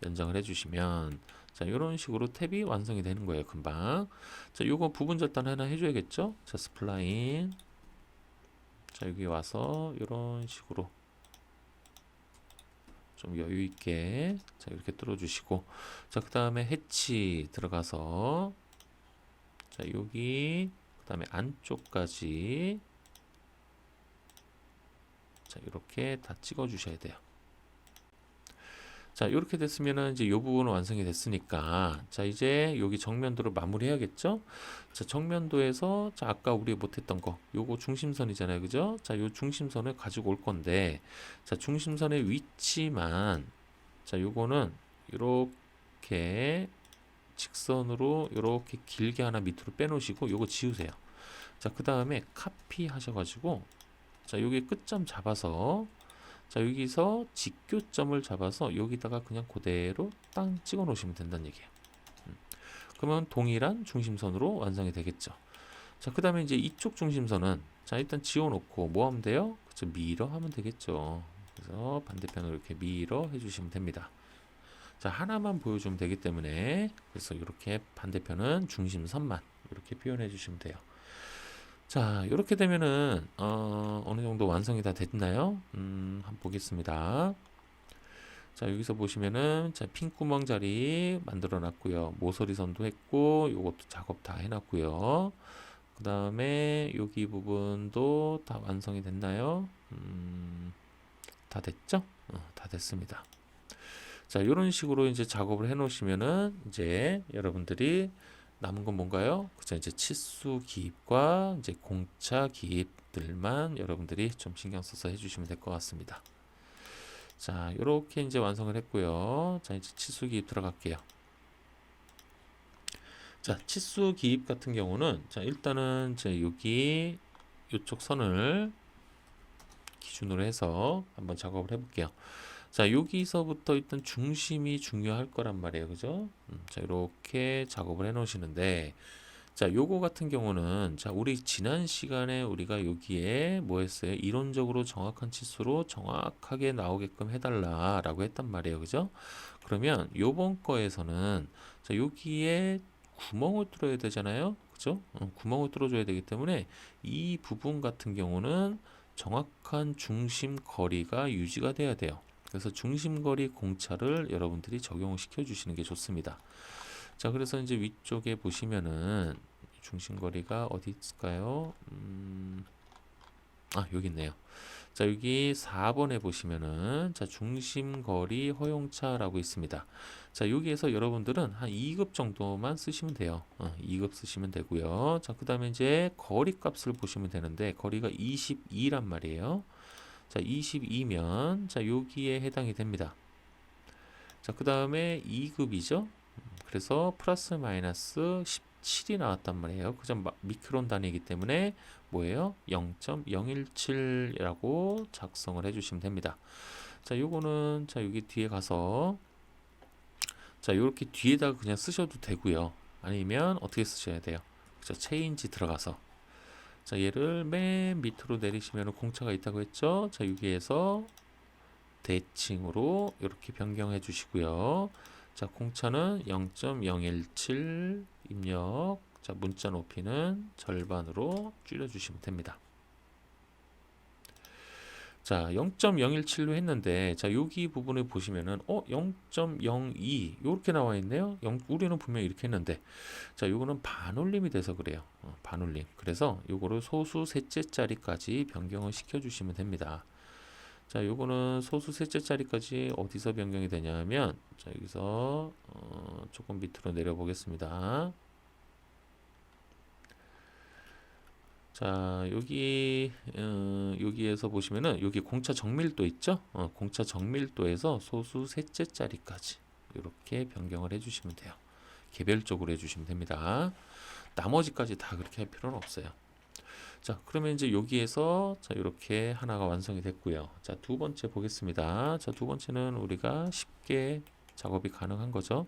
연장을 해주시면 자, 이런 식으로 탭이 완성이 되는 거예요. 금방. 자, 요거 부분 절단 하나 해줘야겠죠? 자, 스플라인. 자, 여기 와서 이런 식으로 좀 여유 있게 자, 이렇게 뚫어주시고 자, 그 다음에 해치 들어가서 자, 여기 그 다음에 안쪽까지 자, 이렇게 다 찍어 주셔야 돼요. 자, 이렇게 됐으면은 이제 이 부분은 완성이 됐으니까 자, 이제 여기 정면도로 마무리해야겠죠? 자, 정면도에서 자, 아까 우리 못했던 거 요거 중심선이잖아요. 그죠? 자, 요 중심선을 가지고 올 건데 자, 중심선의 위치만 자, 요거는 이렇게 직선으로 이렇게 길게 하나 밑으로 빼놓으시고 요거 지우세요. 자, 그 다음에 카피 하셔가지고 자, 여기 끝점 잡아서 자, 여기서 직교점을 잡아서 여기다가 그냥 그대로 땅 찍어 놓으시면 된다는 얘기예요. 그러면 동일한 중심선으로 완성이 되겠죠. 자, 그 다음에 이제 이쪽 중심선은 자, 일단 지워놓고 뭐 하면 돼요? 그쵸, 미러 하면 되겠죠. 그래서 반대편으로 이렇게 미러 해주시면 됩니다. 자, 하나만 보여주면 되기 때문에 그래서 이렇게 반대편은 중심선만 이렇게 표현해 주시면 돼요. 자, 이렇게 되면은 어느 정도 완성이 다 됐나요? 한번 보겠습니다. 자, 여기서 보시면은 자, 핀 구멍 자리 만들어 놨고요. 모서리 선도 했고 요것도 작업 다 해놨고요. 그 다음에 여기 부분도 다 완성이 됐나요? 다 됐죠? 다 됐습니다. 자, 이런 식으로 이제 작업을 해 놓으시면은 이제 여러분들이 남은 건 뭔가요? 그죠? 이제 치수 기입과 이제 공차 기입들만 여러분들이 좀 신경 써서 해주시면 될 것 같습니다. 자, 이렇게 이제 완성을 했고요. 자, 이제 치수 기입 들어갈게요. 자, 치수 기입 같은 경우는 자, 일단은 이제 여기 이쪽 선을 기준으로 해서 한번 작업을 해볼게요. 자, 여기서부터 일단 중심이 중요할 거란 말이에요. 그죠? 자, 이렇게 작업을 해 놓으시는데, 자, 요거 같은 경우는, 자, 우리 지난 시간에 우리가 여기에 뭐 했어요? 이론적으로 정확한 치수로 정확하게 나오게끔 해달라라고 했단 말이에요. 그죠? 그러면 요번 거에서는, 자, 여기에 구멍을 뚫어야 되잖아요. 그죠? 구멍을 뚫어줘야 되기 때문에 이 부분 같은 경우는 정확한 중심 거리가 유지가 돼야 돼요. 그래서 중심거리 공차를 여러분들이 적용을 시켜 주시는 게 좋습니다. 자, 그래서 이제 위쪽에 보시면은 중심거리가 어디 있을까요? 여기 있네요. 자, 여기 4번에 보시면은 자, 중심거리 허용차라고 있습니다. 자, 여기에서 여러분들은 한 2급 정도만 쓰시면 돼요. 2급 쓰시면 되고요. 자, 그 다음에 이제 거리 값을 보시면 되는데 거리가 22란 말이에요. 자, 22면 자, 여기에 해당이 됩니다. 자, 그 다음에 2급이죠. 그래서 플러스 마이너스 17이 나왔단 말이에요. 그점 미크론 단위이기 때문에 뭐예요? 0.017이라고 작성을 해주시면 됩니다. 자, 요거는 자, 여기 뒤에 가서 자, 요렇게 뒤에다가 그냥 쓰셔도 되고요. 아니면 어떻게 쓰셔야 돼요? 그죠? 체인지 들어가서 자, 얘를 맨 밑으로 내리시면 공차가 있다고 했죠? 자, 여기에서 대칭으로 이렇게 변경해 주시고요. 자, 공차는 0.017 입력. 자, 문자 높이는 절반으로 줄여 주시면 됩니다. 자, 0.017로 했는데 자, 여기 부분을 보시면은 0.02 이렇게 나와 있네요. 우리는 분명히 이렇게 했는데 자, 요거는 반올림이 돼서 그래요. 반올림. 그래서 요거를 소수 셋째 자리까지 변경을 시켜 주시면 됩니다. 자, 요거는 소수 셋째 자리까지 어디서 변경이 되냐면 자, 여기서 조금 밑으로 내려 보겠습니다. 자, 여기에서 보시면은 여기 공차 정밀도 있죠? 공차 정밀도에서 소수 셋째 자리까지 이렇게 변경을 해주시면 돼요. 개별적으로 해주시면 됩니다. 나머지까지 다 그렇게 할 필요는 없어요. 자, 그러면 이제 여기에서 자, 이렇게 하나가 완성이 됐고요. 자, 두 번째 보겠습니다. 자, 두 번째는 우리가 쉽게 작업이 가능한 거죠.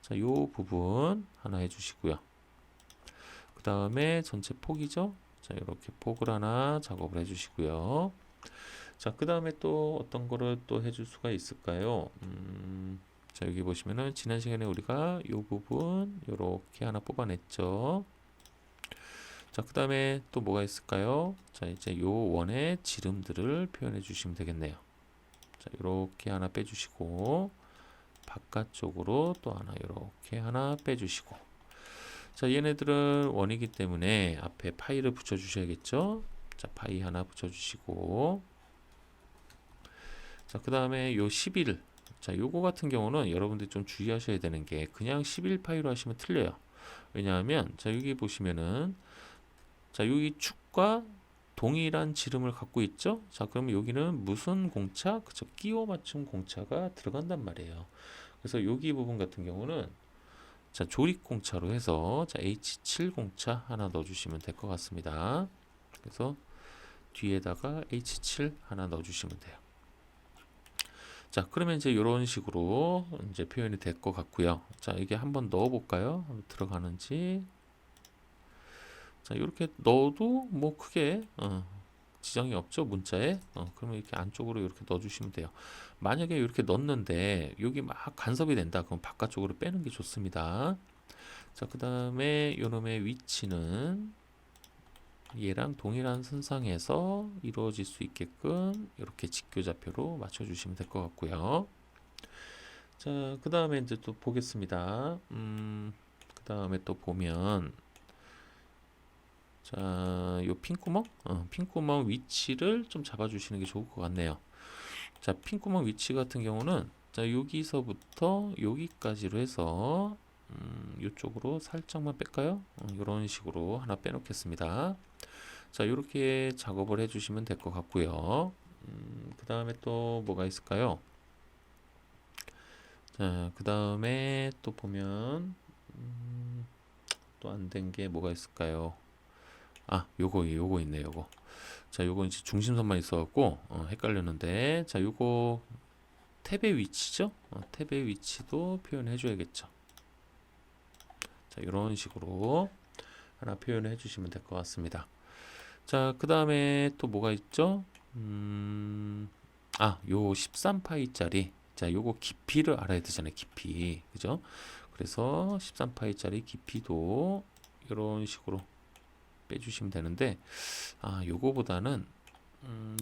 자, 요 부분 하나 해주시고요. 그 다음에 전체 폭이죠. 자, 이렇게 폭을 하나 작업을 해주시고요. 자, 그 다음에 또 어떤 거를 또 해줄 수가 있을까요? 자, 여기 보시면은 지난 시간에 우리가 요 부분 이렇게 하나 뽑아냈죠. 자, 그 다음에 또 뭐가 있을까요? 자, 이제 요 원의 지름들을 표현해 주시면 되겠네요. 자, 이렇게 하나 빼주시고 바깥쪽으로 또 하나 이렇게 하나 빼주시고 자, 얘네들은 원이기 때문에 앞에 파이를 붙여 주셔야겠죠. 자, 파이 하나 붙여 주시고 자, 그 다음에 요 11. 자, 요거 같은 경우는 여러분들이 좀 주의하셔야 되는 게 그냥 11파이로 하시면 틀려요. 왜냐하면 자, 여기 보시면은 자, 여기 축과 동일한 지름을 갖고 있죠. 자, 그러면 여기는 무슨 공차? 그쵸, 끼워 맞춤 공차가 들어간단 말이에요. 그래서 여기 부분 같은 경우는 자, 조립 공차로 해서 자, H7 공차 하나 넣어주시면 될 것 같습니다. 그래서 뒤에다가 H7 하나 넣어주시면 돼요. 자, 그러면 이제 이런 식으로 이제 표현이 될 것 같고요. 자, 이게 한번 넣어볼까요? 한번 들어가는지. 자, 이렇게 넣어도 뭐 크게 지장이 없죠, 문자에. 그러면 이렇게 안쪽으로 이렇게 넣어주시면 돼요. 만약에 이렇게 넣는데 여기 막 간섭이 된다, 그럼 바깥쪽으로 빼는 게 좋습니다. 자, 그 다음에 요놈의 위치는 얘랑 동일한 선상에서 이루어질 수 있게끔 이렇게 직교좌표로 맞춰주시면 될 것 같고요. 자, 그 다음에 이제 또 보겠습니다. 그 다음에 또 보면, 자, 요 핀구멍? 핀구멍 위치를 좀 잡아주시는 게 좋을 것 같네요. 자, 핀구멍 위치 같은 경우는, 자, 여기서부터 여기까지로 해서, 이쪽으로 살짝만 뺄까요? 이런 식으로 하나 빼놓겠습니다. 자, 이렇게 작업을 해주시면 될 것 같고요. 그 다음에 또 뭐가 있을까요? 자, 그 다음에 또 보면, 또 안 된 게 뭐가 있을까요? 아, 요거 있네, 요거. 자, 요거 이제 중심선만 있어갖고, 헷갈렸는데, 자, 요거 탭의 위치죠? 탭의 위치도 표현해줘야겠죠. 자, 이런 식으로 하나 표현해 주시면 될 것 같습니다. 자, 그 다음에 또 뭐가 있죠? 요 13파이짜리. 자, 요거 깊이를 알아야 되잖아요. 깊이. 그죠? 그래서 13파이짜리 깊이도 이런 식으로 빼주시면 되는데, 요거보다는,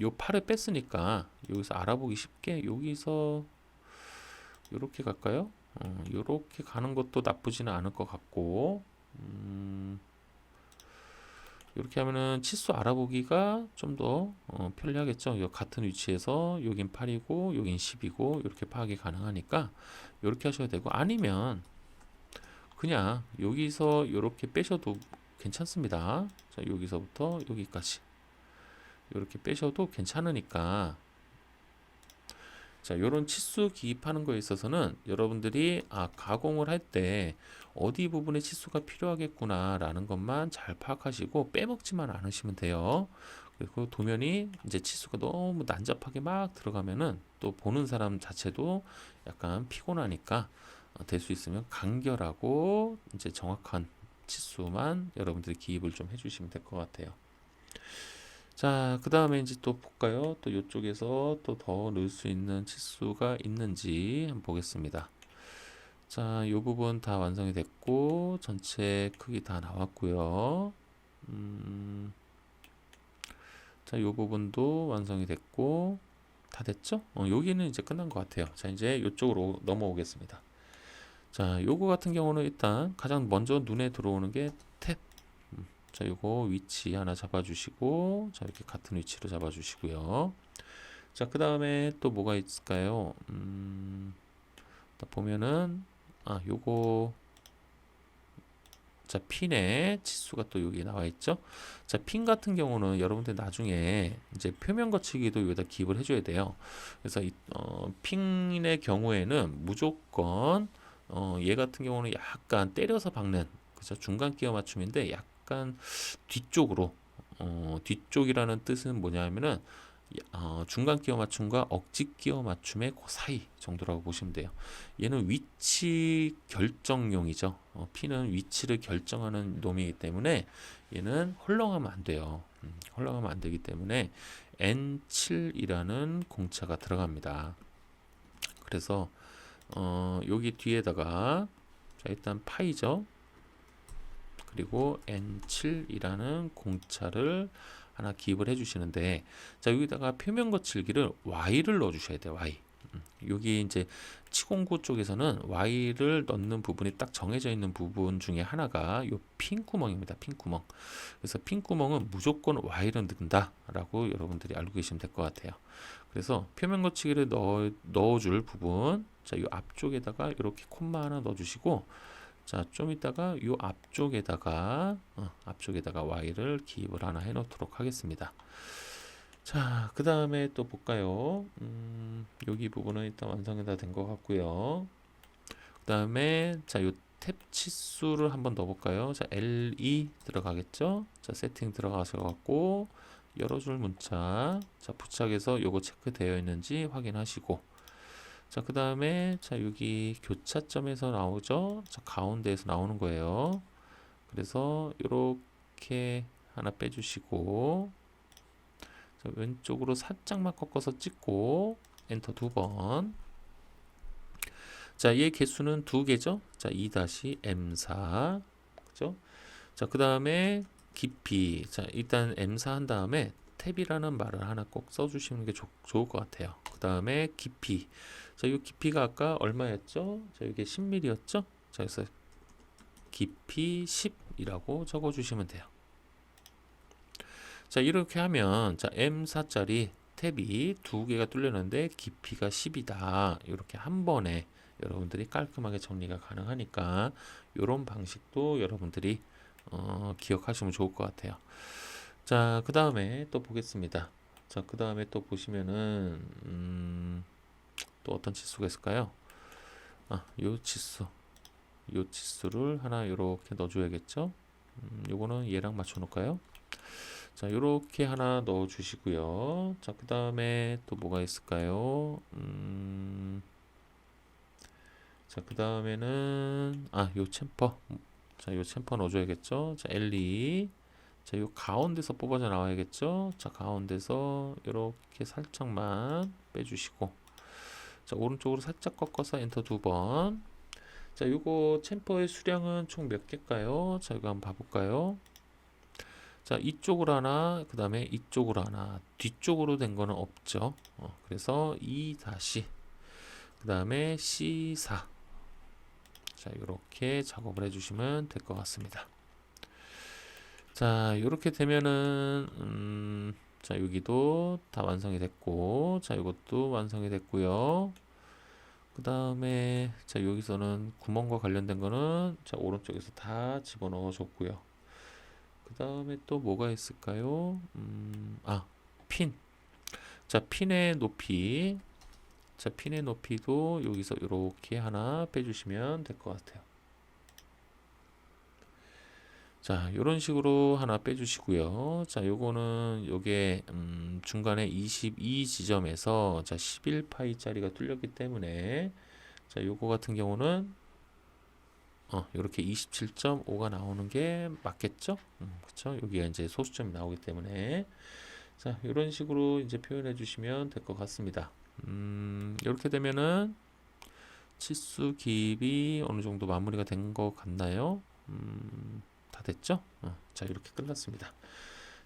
요 팔을 뺐으니까 여기서 알아보기 쉽게 여기서 요렇게 갈까요? 요렇게 가는 것도 나쁘지는 않을 것 같고, 이렇게 하면은 치수 알아보기가 좀 더 편리하겠죠. 요 같은 위치에서 여긴 8이고 여긴 10이고 이렇게 파악이 가능하니까 이렇게 하셔야 되고, 아니면 그냥 여기서 이렇게 빼셔도 괜찮습니다. 자, 여기서부터 여기까지 이렇게 빼셔도 괜찮으니까, 자, 요런 치수 기입하는 거에 있어서는 여러분들이 가공을 할 때 어디 부분에 치수가 필요하겠구나 라는 것만 잘 파악하시고 빼먹지만 않으시면 돼요. 그리고 도면이 이제 치수가 너무 난잡하게 막 들어가면은 또 보는 사람 자체도 약간 피곤하니까, 될 수 있으면 간결하고 이제 정확한 치수만 여러분들이 기입을 좀 해주시면 될 것 같아요. 자, 그 다음에 이제 또 볼까요? 또 이쪽에서 또 더 넣을 수 있는 치수가 있는지 한번 보겠습니다. 자, 이 부분 다 완성이 됐고, 전체 크기 다 나왔고요. 자, 이 부분도 완성이 됐고, 다 됐죠? 여기는 이제 끝난 것 같아요. 자, 이제 이쪽으로 넘어오겠습니다. 자, 요거 같은 경우는 일단 가장 먼저 눈에 들어오는 게 탭. 자, 요거 위치 하나 잡아주시고, 자, 이렇게 같은 위치로 잡아주시고요. 자, 그 다음에 또 뭐가 있을까요? 보면은, 요거, 자, 핀의 치수가 또 여기 나와 있죠? 자, 핀 같은 경우는 여러분들 나중에 이제 표면 거치기도 여기다 기입을 해줘야 돼요. 그래서 핀의 경우에는 무조건, 얘 같은 경우는 약간 때려서 박는, 그죠? 중간 끼워 맞춤인데 약간 뒤쪽으로, 뒤쪽이라는 뜻은 뭐냐면은, 중간 끼워 맞춤과 억지 끼워 맞춤의 그 사이 정도라고 보시면 돼요. 얘는 위치 결정용이죠. P는 위치를 결정하는 놈이기 때문에 얘는 헐렁하면 안 돼요. 헐렁하면 안 되기 때문에 N7이라는 공차가 들어갑니다. 그래서 여기 뒤에다가, 자, 일단 파이죠. 그리고 N7이라는 공차를 하나 기입을 해주시는데, 자, 여기다가 표면 거칠기를 Y를 넣어주셔야 돼요. Y. 여기 이제 치공구 쪽에서는 Y를 넣는 부분이 딱 정해져 있는 부분 중에 하나가 요 핀 구멍입니다. 핀 구멍. 그래서 핀 구멍은 무조건 Y를 넣는다라고 여러분들이 알고 계시면 될 것 같아요. 그래서 표면 거치기를 넣어줄 부분, 자, 요 앞쪽에다가 이렇게 콤마 하나 넣어주시고, 자, 좀 이따가 이 앞쪽에다가 Y를 기입을 하나 해 놓도록 하겠습니다. 자, 그 다음에 또 볼까요? 여기 부분은 일단 완성이 다 된 것 같고요. 그 다음에, 자, 요 탭 치수를 한번 넣어볼까요? 자, L2 들어가겠죠? 자, 세팅 들어가셔갖고 열어줄 문자, 자, 부착해서 요거 체크되어 있는지 확인하시고, 자, 그 다음에, 자, 여기 교차점에서 나오죠? 자, 가운데에서 나오는 거예요. 그래서 요렇게 하나 빼주시고, 자, 왼쪽으로 살짝만 꺾어서 찍고 엔터 2번. 자, 얘 개수는 2개죠. 자, 2-M4. 그죠? 자, 그 다음에 깊이. 자, 일단 M4 한 다음에 탭이라는 말을 하나 꼭 써주시는 게 좋을 것 같아요. 그 다음에 깊이. 자, 이 깊이가 아까 얼마였죠? 자, 이게 10mm였죠? 자, 그래서 깊이 10이라고 적어주시면 돼요. 자, 이렇게 하면, 자, M4짜리 탭이 2개가 뚫렸는데 깊이가 10이다. 이렇게 한 번에 여러분들이 깔끔하게 정리가 가능하니까 이런 방식도 여러분들이 기억하시면 좋을 것 같아요. 자, 그 다음에 또 보겠습니다. 자, 그 다음에 또 보시면은 또 어떤 치수가 있을까요? 요 치수를 하나 이렇게 넣어줘야겠죠? 요거는 얘랑 맞춰 놓을까요? 자, 요렇게 하나 넣어 주시고요. 자, 그 다음에 또 뭐가 있을까요? 자, 그 다음에는 요 챔퍼. 자, 요 챔퍼 넣어줘야겠죠? 자, L2. 자, 요 가운데서 뽑아져 나와야겠죠? 자, 가운데서 이렇게 살짝만 빼주시고, 자, 오른쪽으로 살짝 꺾어서 엔터 2번. 자, 요거 챔퍼의 수량은 총 몇 개일까요? 자, 이거 한번 봐볼까요? 자, 이쪽으로 하나, 그 다음에 이쪽으로 하나, 뒤쪽으로 된 거는 없죠. 그래서 2 다시, 그 다음에 C4. 자, 이렇게 작업을 해주시면 될 것 같습니다. 자, 이렇게 되면은 자, 여기도 다 완성이 됐고, 자, 이것도 완성이 됐고요. 그 다음에 자, 여기서는 구멍과 관련된 거는 자, 오른쪽에서 다 집어넣어 줬고요. 그 다음에 또 뭐가 있을까요? 핀. 자, 핀의 높이. 자, 핀의 높이도 여기서 이렇게 하나 빼주시면 될 것 같아요. 자, 이런 식으로 하나 빼주시고요. 자, 요거는 요게 중간에 22 지점에서 자 11파이짜리가 뚫렸기 때문에 자, 요거 같은 경우는 이렇게 27.5가 나오는 게 맞겠죠? 그쵸? 여기가 이제 소수점이 나오기 때문에 자, 이런 식으로 이제 표현해 주시면 될 것 같습니다. 이렇게 되면은 치수 기입이 어느 정도 마무리가 된 것 같나요? 다 됐죠? 자, 이렇게 끝났습니다.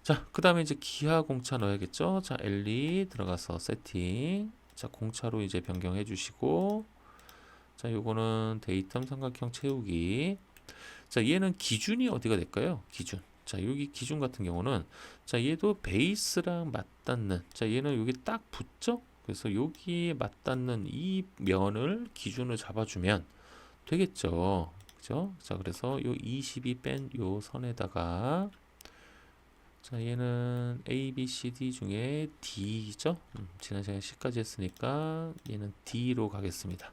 자, 그 다음에 이제 기하 공차 넣어야겠죠? 자, L2 들어가서 세팅. 자, 공차로 이제 변경해 주시고, 자, 요거는 데이텀 삼각형 채우기. 자, 얘는 기준이 어디가 될까요? 기준. 자, 여기 기준 같은 경우는 자, 얘도 베이스랑 맞닿는, 자, 얘는 여기 딱 붙죠? 그래서 여기에 맞닿는 이 면을 기준을 잡아주면 되겠죠. 그죠? 자, 그래서 요 22 뺀 요 선에다가 자, 얘는 A, B, C, D 중에 D죠? 지난 시간에 C까지 했으니까 얘는 D로 가겠습니다.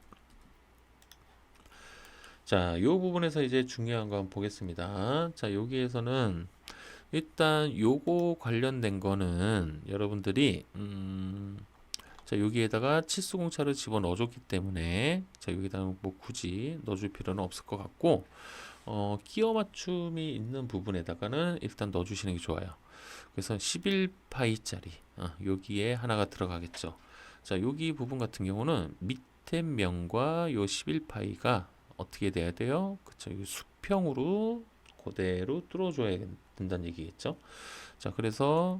자, 요 부분에서 이제 중요한 거 한번 보겠습니다. 자, 여기에서는 일단 요거 관련된 거는 여러분들이 자, 여기에다가 치수 공차를 집어 넣어줬기 때문에 자, 여기다 뭐 굳이 넣어줄 필요는 없을 것 같고 끼워 맞춤이 있는 부분에다가는 일단 넣어주시는 게 좋아요. 그래서 11파이짜리 여기에 하나가 들어가겠죠. 자, 여기 부분 같은 경우는 밑에 면과 요 11파이가 어떻게 돼야 돼요? 그쵸? 이 수평으로 그대로 뚫어줘야 된다는 얘기겠죠. 자, 그래서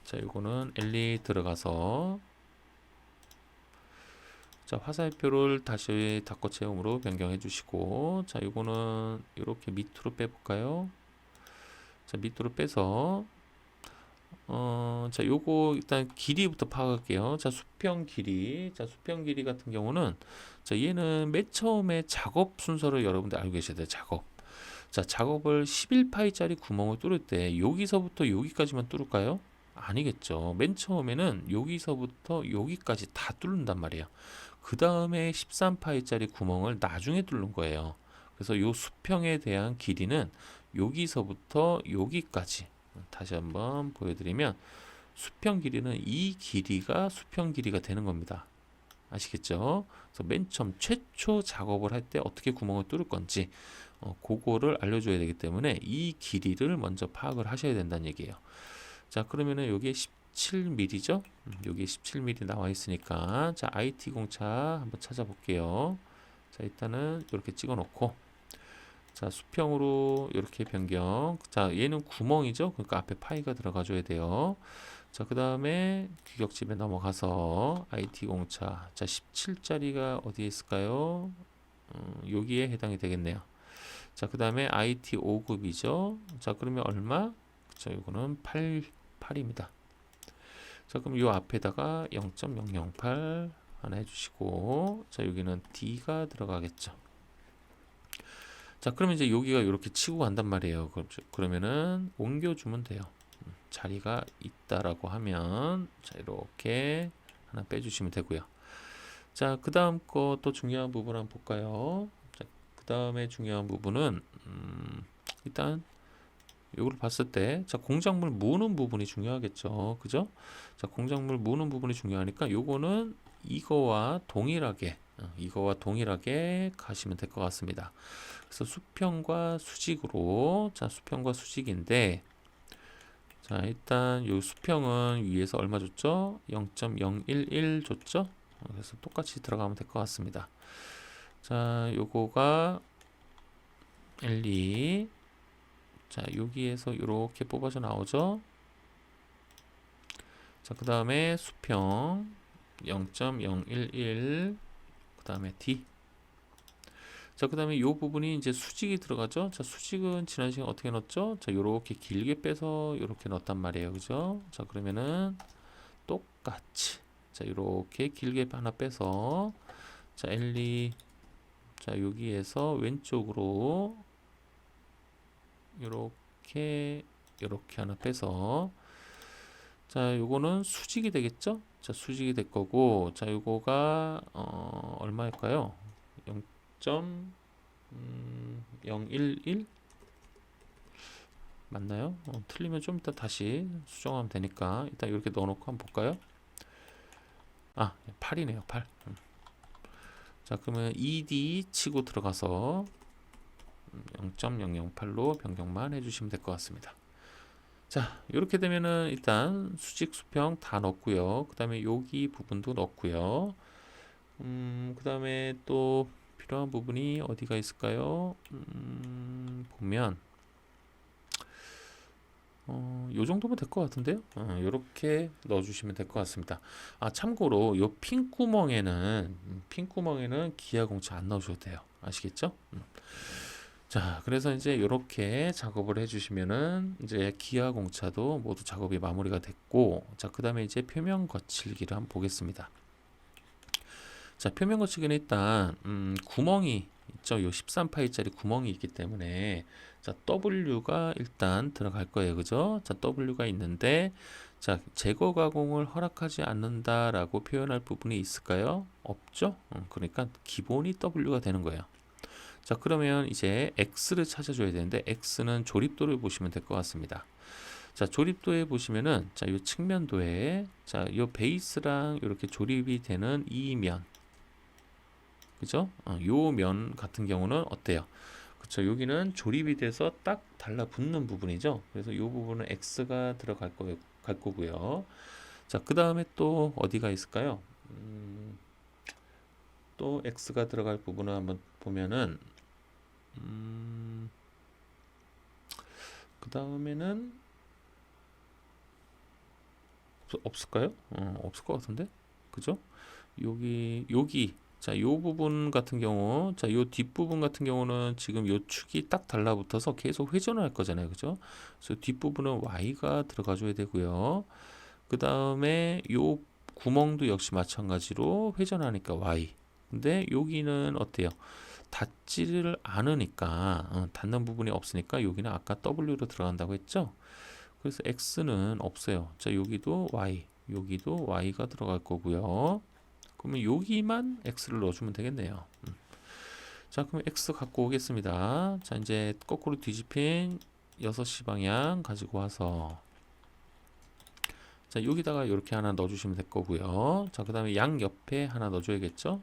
자, 이거는 L2 들어가서 자, 화살표를 다시 닫고 체험으로 변경해 주시고, 자, 이거는 이렇게 밑으로 빼볼까요? 자, 밑으로 빼서 자, 요거 일단 길이부터 파악할게요. 자, 수평 길이. 자, 수평 길이 같은 경우는 자, 얘는 맨 처음에 작업 순서를 여러분들 알고 계셔야 돼요. 작업. 자, 작업을 11파이짜리 구멍을 뚫을 때 여기서부터 여기까지만 뚫을까요? 아니겠죠. 맨 처음에는 여기서부터 여기까지 다 뚫는단 말이에요. 그 다음에 13파이짜리 구멍을 나중에 뚫는 거예요. 그래서 요 수평에 대한 길이는 여기서부터 여기까지 다시 한번 보여드리면 수평 길이는 이 길이가 수평 길이가 되는 겁니다. 아시겠죠? 그래서 맨 처음 최초 작업을 할 때 어떻게 구멍을 뚫을 건지 그거를 알려줘야 되기 때문에 이 길이를 먼저 파악을 하셔야 된다는 얘기예요. 자, 그러면은 여기에 17mm죠? 여기 17mm 나와 있으니까 자, IT 공차 한번 찾아볼게요. 자, 일단은 이렇게 찍어 놓고 자, 수평으로 이렇게 변경. 자, 얘는 구멍이죠? 그러니까 앞에 파이가 들어가 줘야 돼요. 자, 그 다음에 규격집에 넘어가서 IT 공차. 자, 17짜리가 어디에 있을까요? 여기에 해당이 되겠네요. 자, 그 다음에 IT 5급이죠. 자, 그러면 얼마? 자, 이거는 8입니다. 자, 그럼 요 앞에다가 0.008 하나 해주시고, 자, 여기는 D가 들어가겠죠. 자, 그러면 이제 여기가 이렇게 치고 간단 말이에요. 그러면은 옮겨주면 돼요. 자리가 있다라고 하면, 자, 이렇게 하나 빼주시면 되고요. 자, 그 다음 거 또 중요한 부분 한번 볼까요? 자, 그 다음에 중요한 부분은, 일단, 요걸 봤을 때, 자, 공작물 무는 부분이 중요하겠죠. 그죠? 자, 공작물 무는 부분이 중요하니까 요거는 이거와 동일하게 가시면 될 것 같습니다. 그래서 수평과 수직으로, 자, 수평과 수직인데, 자, 일단 요 수평은 위에서 얼마 줬죠? 0.011 줬죠? 그래서 똑같이 들어가면 될 것 같습니다. 자, 요거가 L2. 자, 여기에서 이렇게 뽑아서 나오죠. 자, 그 다음에 수평 0.011, 그 다음에 D. 자, 그 다음에 이 부분이 이제 수직이 들어가죠. 자, 수직은 지난 시간 어떻게 넣었죠? 자, 요렇게 길게 빼서 요렇게 넣었단 말이에요. 그죠? 자, 그러면은 똑같이, 자, 요렇게 길게 하나 빼서, 자, L2, 자, 여기에서 왼쪽으로 요렇게 하나 빼서, 자, 요거는 수직이 되겠죠? 자, 수직이 될 거고, 자, 요거가 얼마일까요? 0.011 맞나요? 틀리면 좀 이따 다시 수정하면 되니까 일단 이렇게 넣어놓고 한번 볼까요? 아, 8이네요. 8. 자, 그러면 ED 치고 들어가서 0.008로 변경만 해주시면 될 것 같습니다. 자, 이렇게 되면은 일단 수직 수평 다 넣었고요. 그 다음에 여기 부분도 넣었고요. 그 다음에 또 필요한 부분이 어디가 있을까요? 보면 요 정도면 될 것 같은데요. 요렇게 넣어주시면 될 것 같습니다. 아, 참고로 요 핀 구멍에는 기아 공차 안 넣으셔도 돼요. 아시겠죠? 자, 그래서 이제 이렇게 작업을 해주시면은 이제 기아 공차도 모두 작업이 마무리가 됐고, 자, 그 다음에 이제 표면 거칠기를 한번 보겠습니다. 자, 표면 거칠기는 일단 구멍이 있죠. 요 13파이짜리 구멍이 있기 때문에 자, W가 일단 들어갈 거예요. 그죠? 자, W가 있는데 자, 제거 가공을 허락하지 않는다라고 표현할 부분이 있을까요? 없죠? 그러니까 기본이 W가 되는 거예요. 자, 그러면 이제 X를 찾아줘야 되는데 X는 조립도를 보시면 될 것 같습니다. 자, 조립도에 보시면은 자, 요 측면도에 자, 요 베이스랑 이렇게 조립이 되는 이 면, 그죠? 요 면 같은 경우는 어때요? 그쵸? 여기는 조립이 돼서 딱 달라붙는 부분이죠. 그래서 요 부분은 X가 들어갈 거고요. 자, 그 다음에 또 어디가 있을까요? 또 X가 들어갈 부분을 한번 보면은 그 다음에는 없을까요? 없을 것 같은데, 그죠? 여기 자, 요 부분 같은 경우, 자, 요 뒷부분 같은 경우는 지금 요 축이 딱 달라붙어서 계속 회전을 할 거잖아요, 그죠? 그래서 뒷부분은 Y가 들어가줘야 되고요. 그 다음에 요 구멍도 역시 마찬가지로 회전하니까 Y. 근데 여기는 어때요? 닿지를 않으니까 닿는 부분이 없으니까 여기는 아까 W로 들어간다고 했죠? 그래서 X는 없어요. 자, 여기도 Y, 여기도 Y가 들어갈 거고요. 그러면 여기만 X를 넣어주면 되겠네요. 자, 그럼 X 갖고 오겠습니다. 자, 이제 거꾸로 뒤집힌 6시 방향 가지고 와서 자, 여기다가 이렇게 하나 넣어주시면 될 거고요. 자, 그 다음에 양 옆에 하나 넣어줘야겠죠.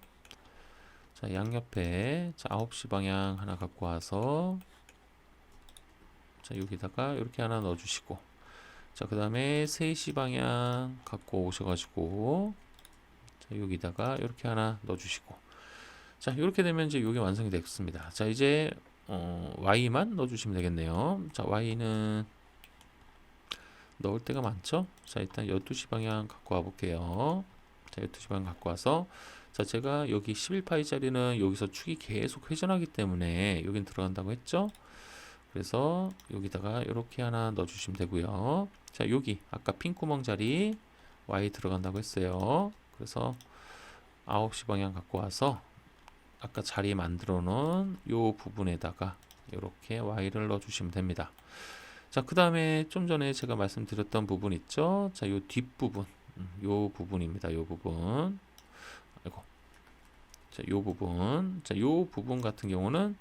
자, 양 옆에 자, 9시 방향 하나 갖고 와서 자, 여기다가 이렇게 하나 넣어주시고, 자, 그 다음에 3시 방향 갖고 오셔가지고 자, 여기다가 이렇게 하나 넣어주시고, 자, 이렇게 되면 이제 이게 완성이 됐습니다. 자, 이제 Y만 넣어주시면 되겠네요. 자, Y는 넣을 때가 많죠. 자, 일단 12시 방향 갖고 와 볼게요. 자, 12시 방향 갖고 와서 자, 제가 여기 11파이짜리는 여기서 축이 계속 회전하기 때문에 여긴 들어간다고 했죠. 그래서 여기다가 이렇게 하나 넣어주시면 되고요. 자, 여기 아까 핀 구멍 자리 Y 들어간다고 했어요. 그래서 9시 방향 갖고 와서 아까 자리 만들어 놓은 요 부분에다가 이렇게 Y를 넣어주시면 됩니다. 자, 그 다음에 좀 전에 제가 말씀드렸던 부분 있죠. 자, 요 뒷부분, 요 부분입니다. 요 부분. 아이고. 자, 요 부분. 자, 요 부분 같은 경우는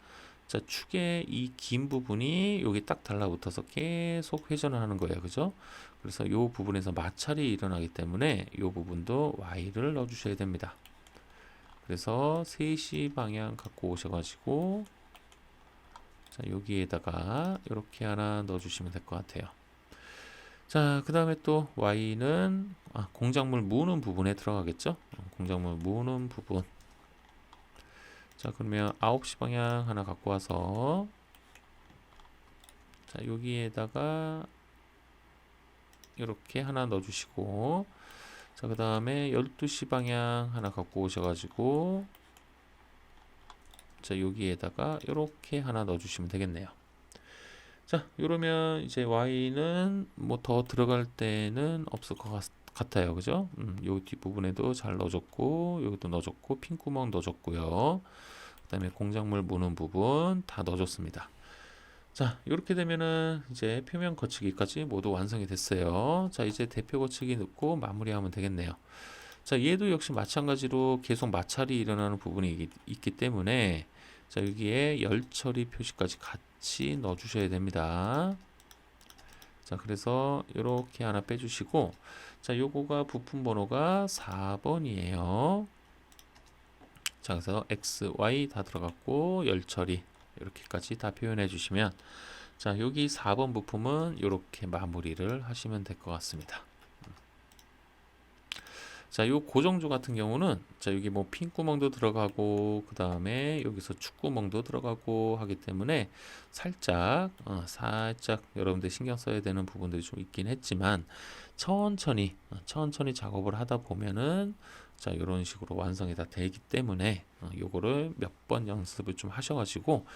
자, 축의 이 긴 부분이 여기 딱 달라붙어서 계속 회전을 하는 거예요. 그죠? 그래서 요 부분에서 마찰이 일어나기 때문에 요 부분도 Y를 넣어 주셔야 됩니다. 그래서 3시 방향 갖고 오셔가지고 자, 여기에다가 이렇게 하나 넣어주시면 될 것 같아요. 자, 그 다음에 또 Y는 공작물 무는 부분에 들어가겠죠. 공작물 무는 부분. 자, 그러면 9시 방향 하나 갖고 와서 자, 여기에다가 이렇게 하나 넣어주시고, 자, 그 다음에 12시 방향 하나 갖고 오셔가지고 자, 여기에다가 이렇게 하나 넣어주시면 되겠네요. 자, 이러면 이제 Y는 뭐 더 들어갈 때는 없을 것 같아요. 그죠? 요 뒷부분에도 잘 넣어줬고, 여기도 넣어줬고, 핀 구멍 넣어줬고요. 그 다음에 공작물 무는 부분 다 넣어줬습니다. 자, 이렇게 되면은 이제 표면 거치기까지 모두 완성이 됐어요. 자, 이제 대표 거치기 넣고 마무리하면 되겠네요. 자, 얘도 역시 마찬가지로 계속 마찰이 일어나는 부분이 있기 때문에 자, 여기에 열 처리 표시까지 같이 넣어 주셔야 됩니다. 자, 그래서 이렇게 하나 빼주시고, 자, 요거가 부품 번호가 4번이에요. 자, 그래서 X, Y 다 들어갔고 열 처리 이렇게까지 다 표현해 주시면 자, 여기 4번 부품은 이렇게 마무리를 하시면 될 것 같습니다. 자, 요 고정조 같은 경우는 자, 여기 뭐 핀 구멍도 들어가고 그 다음에 여기서 축 구멍도 들어가고 하기 때문에 살짝 여러분들 신경 써야 되는 부분들이 좀 있긴 했지만 천천히 작업을 하다 보면은 자, 이런 식으로 완성이 다 되기 때문에 요거를 몇 번 연습을 좀 하셔가지고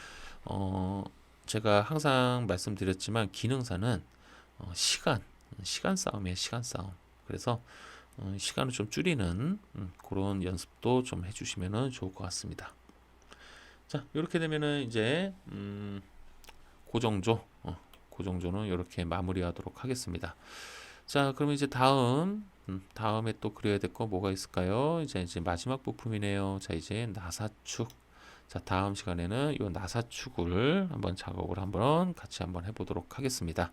제가 항상 말씀드렸지만 기능사는 시간 싸움이에요. 시간 싸움. 그래서 시간을 좀 줄이는 그런 연습도 좀 해주시면 좋을 것 같습니다. 자, 이렇게 되면은 이제 고정조는 이렇게 마무리하도록 하겠습니다. 자, 그러면 이제 다음에 또 그려야 될 거 뭐가 있을까요? 이제 마지막 부품이네요. 자, 이제 나사축. 자, 다음 시간에는 이 나사축을 한번 작업을 같이 한번 해보도록 하겠습니다.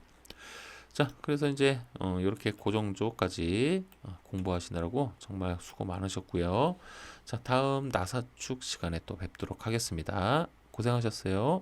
자, 그래서 이제 이렇게 고정조까지 공부하시느라고 정말 수고 많으셨고요. 자, 다음 나사축 시간에 또 뵙도록 하겠습니다. 고생하셨어요.